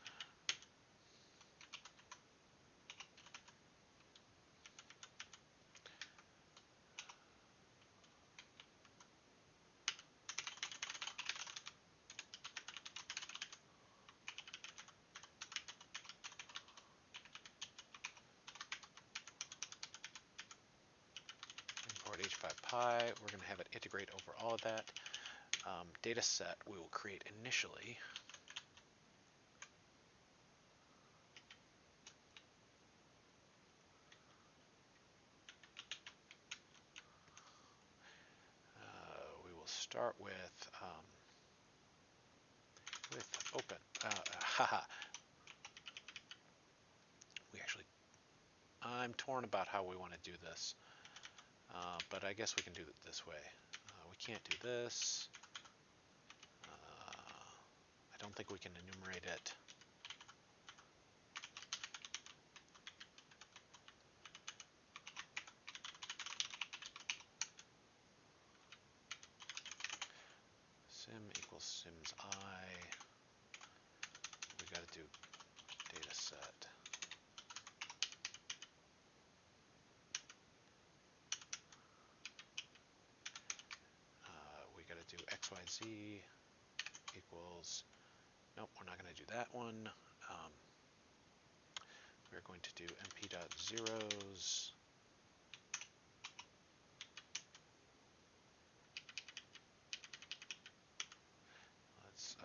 h5py. We're going to have it integrate over all of that. Data set we will create initially. We will start with open. I'm torn about how we want to do this, but I guess we can do it this way. We can't do this. I don't think we can enumerate it. Sim equals sims I. We got to do data set. We got to do xyz equals. Nope, we're not going to do that one. We're going to do np.zeros. Let's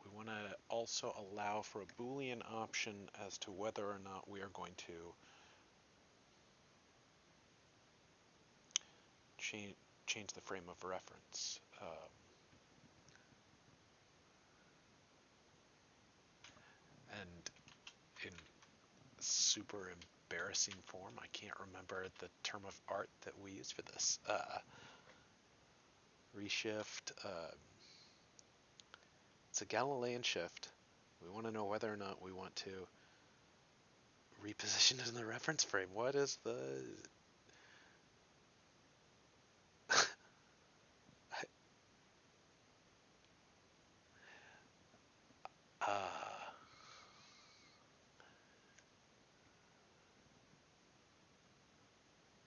we want to also allow for a Boolean option as to whether or not we are going to change the frame of reference. And in super embarrassing form, I can't remember the term of art that we use for this. Reshift. It's a Galilean shift. We want to know whether or not we want to reposition it in the reference frame. What is the...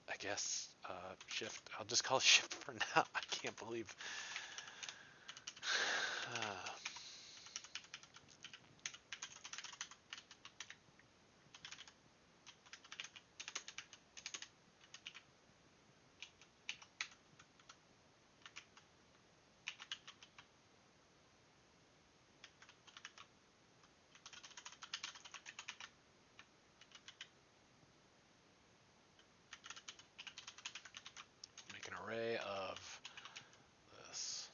I guess shift. I'll just call it shift for now. I can't believe. Make an array of this.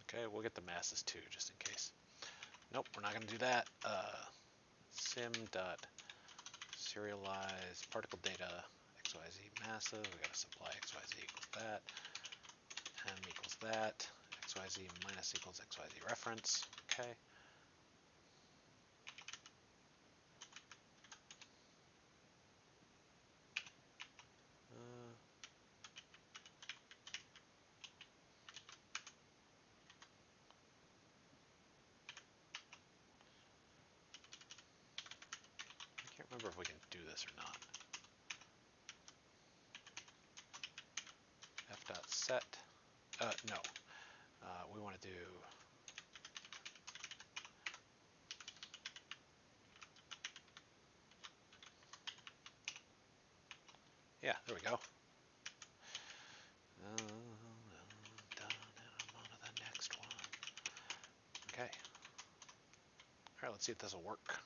Okay, we'll get the masses too, just in case. Nope, we're not going to do that. Sim dot serialize particle data xyz massive. We got to supply xyz equals that, m equals that, xyz minus equals xyz reference. Okay. I can't remember if we can do this or not. F dot set. No. We want to do yeah, there we go. Done, and I'm on to the next one. Okay. All right, let's see if this will work.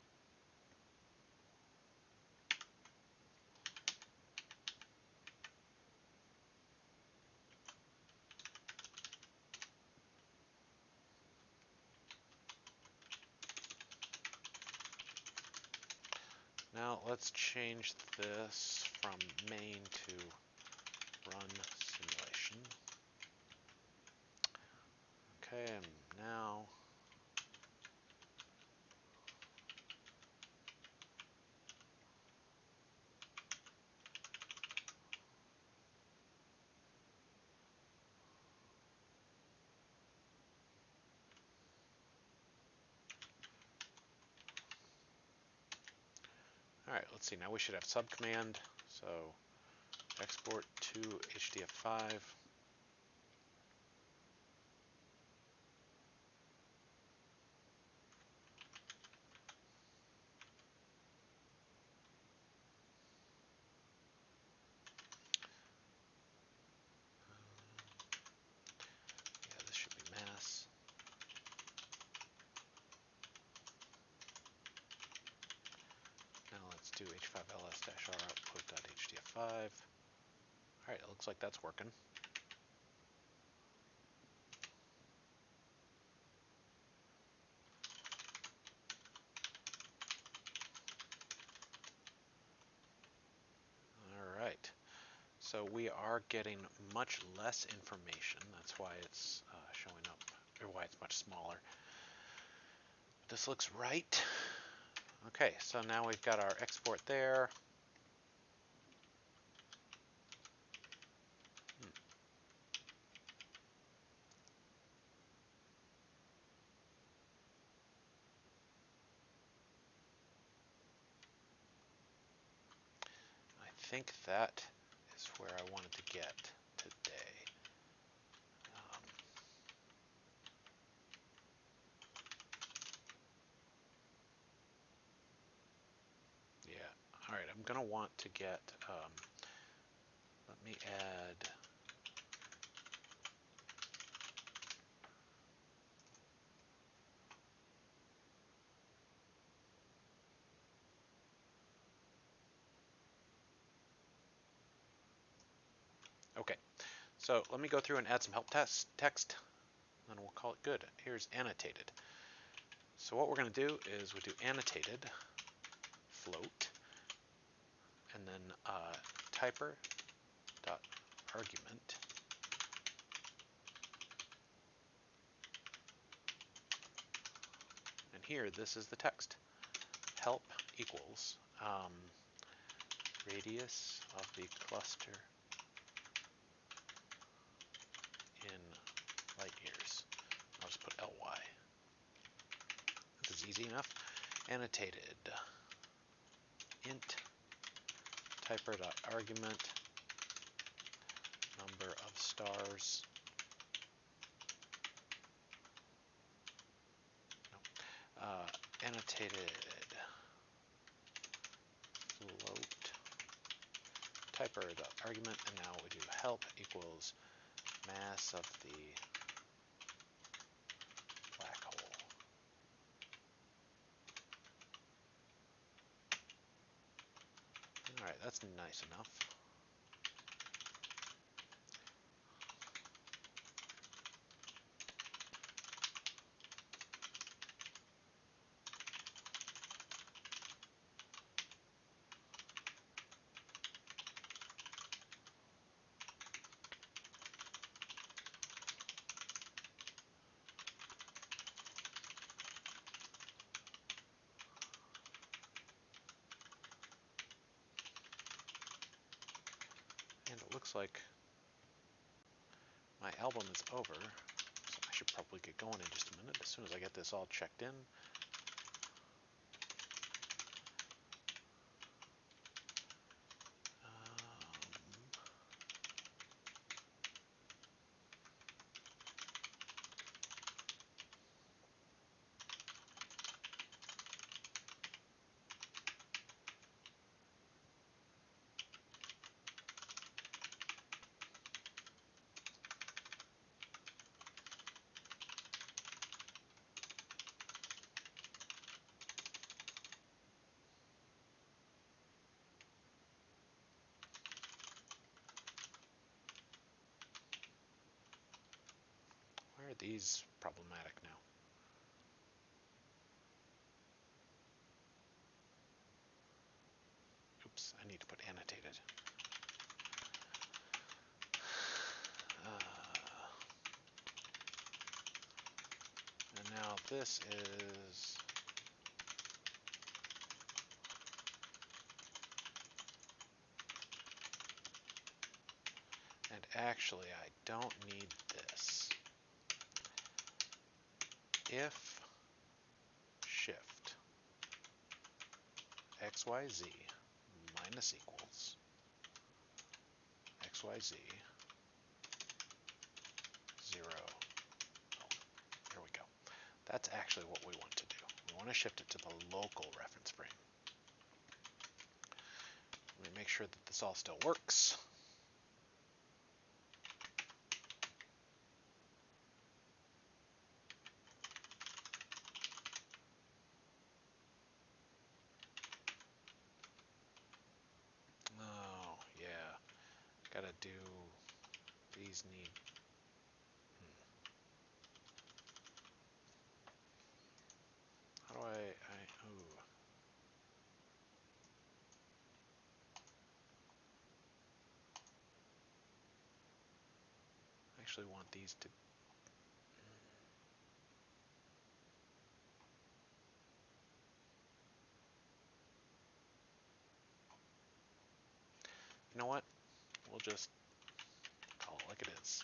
Now let's change this from main to run simulation. Okay, and now All right, let's see. Now we should have subcommand. So export to HDF5. Yeah, this should be mass. Now let's do h5ls-r output.hdf5. All right, it looks like that's working. All right, so we are getting much less information. That's why it's showing up, or why it's much smaller. This looks right. Okay, so now we've got our export there. I think that is where I wanted to get today. Yeah, all right, I'm gonna want to get, let me add, okay, so let me go through and add some help text, and then we'll call it good. Here's annotated. So what we're gonna do is we do annotated float, and then typer dot argument, and here this is the text. Help equals radius of the cluster in light years. I'll just put ly. This is easy enough. Annotated int typer.argument number of stars. No. Annotated float typer.argument, and now we do help equals mass of the black hole. All right, that's nice enough. And it looks like my album is over, so I should probably get going in just a minute as soon as I get this all checked in. Why are these problematic now? Oops, I need to put annotated. And now this is and actually I don't need this. If shift xyz minus equals xyz 0. Oh, here we go. That's actually what we want to do. We want to shift it to the local reference frame. Let me make sure that this all still works. Oh, yeah. Gotta do, these need, how do oh. I actually want these to, you know what? We'll just call it like it is.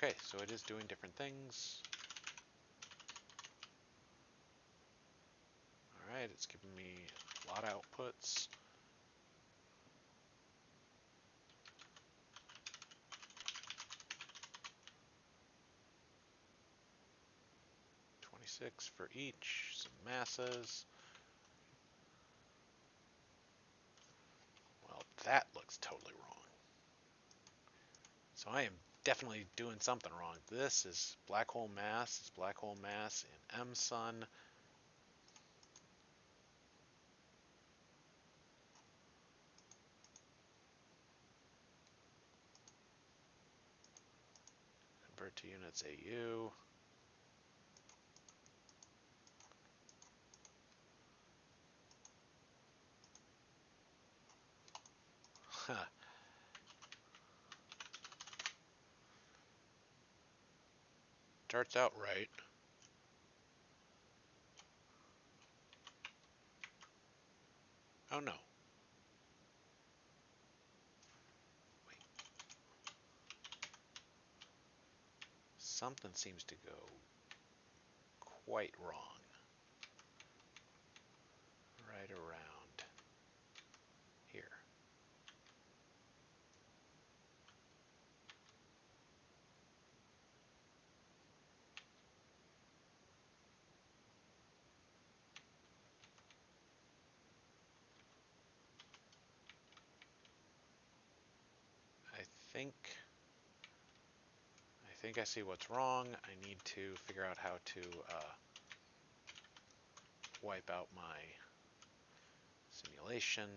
Okay, so it is doing different things. Alright, it's giving me a lot of outputs. For each, some masses. Well, that looks totally wrong. So I am definitely doing something wrong. This is black hole mass. It's black hole mass in M-Sun. Convert to units AU. Huh. Starts out right. Oh no. Wait. Something seems to go quite wrong. Right around here. I think I see what's wrong. I need to figure out how to wipe out my simulation.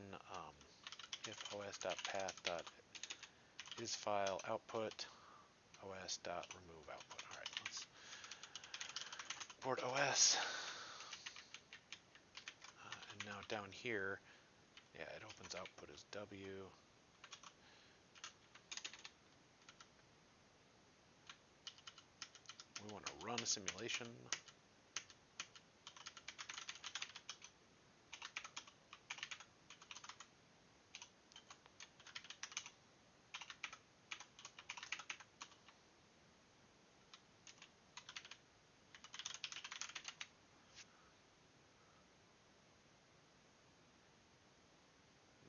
If os.path.isFile output os.remove output. All right, let's import os. And now down here, yeah, it opens output as w. We want to run a simulation.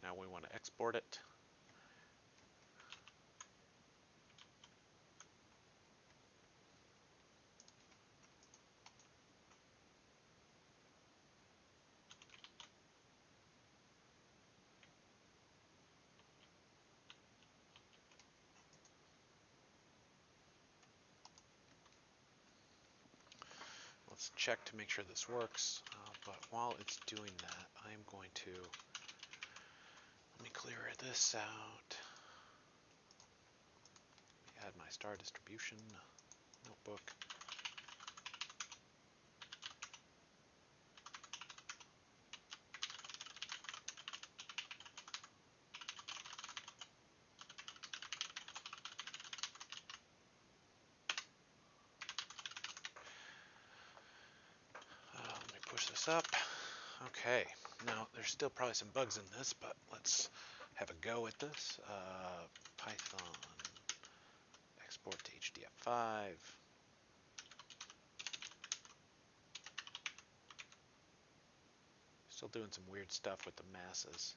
Now we want to export it. Let's check to make sure this works. But while it's doing that, I'm going to, let me clear this out. Add my star distribution notebook. finish this up. Okay, now there's still probably some bugs in this, but let's have a go at this. Python export to HDF5. Still doing some weird stuff with the masses.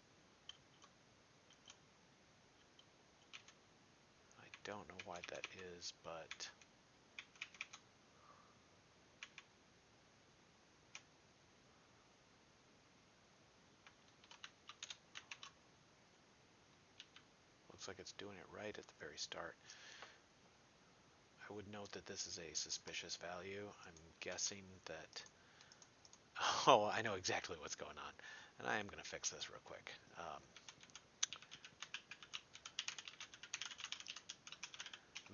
I don't know why that is, but looks like it's doing it right at the very start. I would note that this is a suspicious value. I'm guessing that... Oh, I know exactly what's going on. And I am going to fix this real quick. I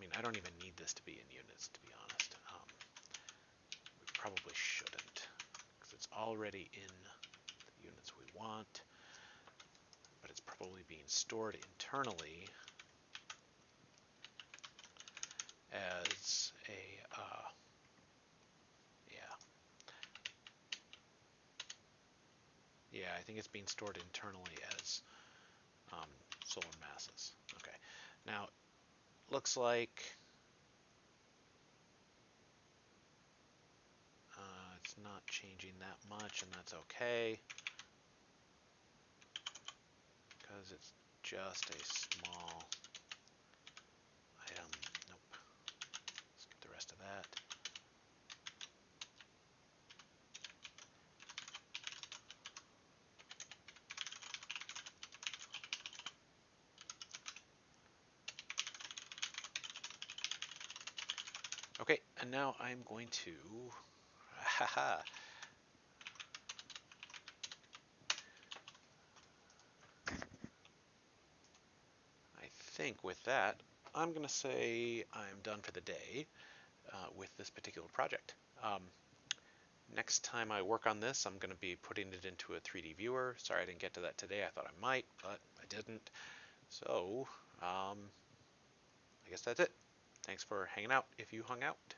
mean, I don't even need this to be in units, to be honest. We probably shouldn't, because it's already in the units we want, but it's probably being stored internally as a, yeah, I think it's being stored internally as solar masses. Okay, now looks like it's not changing that much, and that's okay, because it's just a small item. Nope. Let's get the rest of that. Okay, and now I'm going to, haha, I think with that, I'm going to say I'm done for the day with this particular project. Next time I work on this, I'm going to be putting it into a 3D viewer. Sorry I didn't get to that today. I thought I might, but I didn't. So, I guess that's it. Thanks for hanging out if you hung out.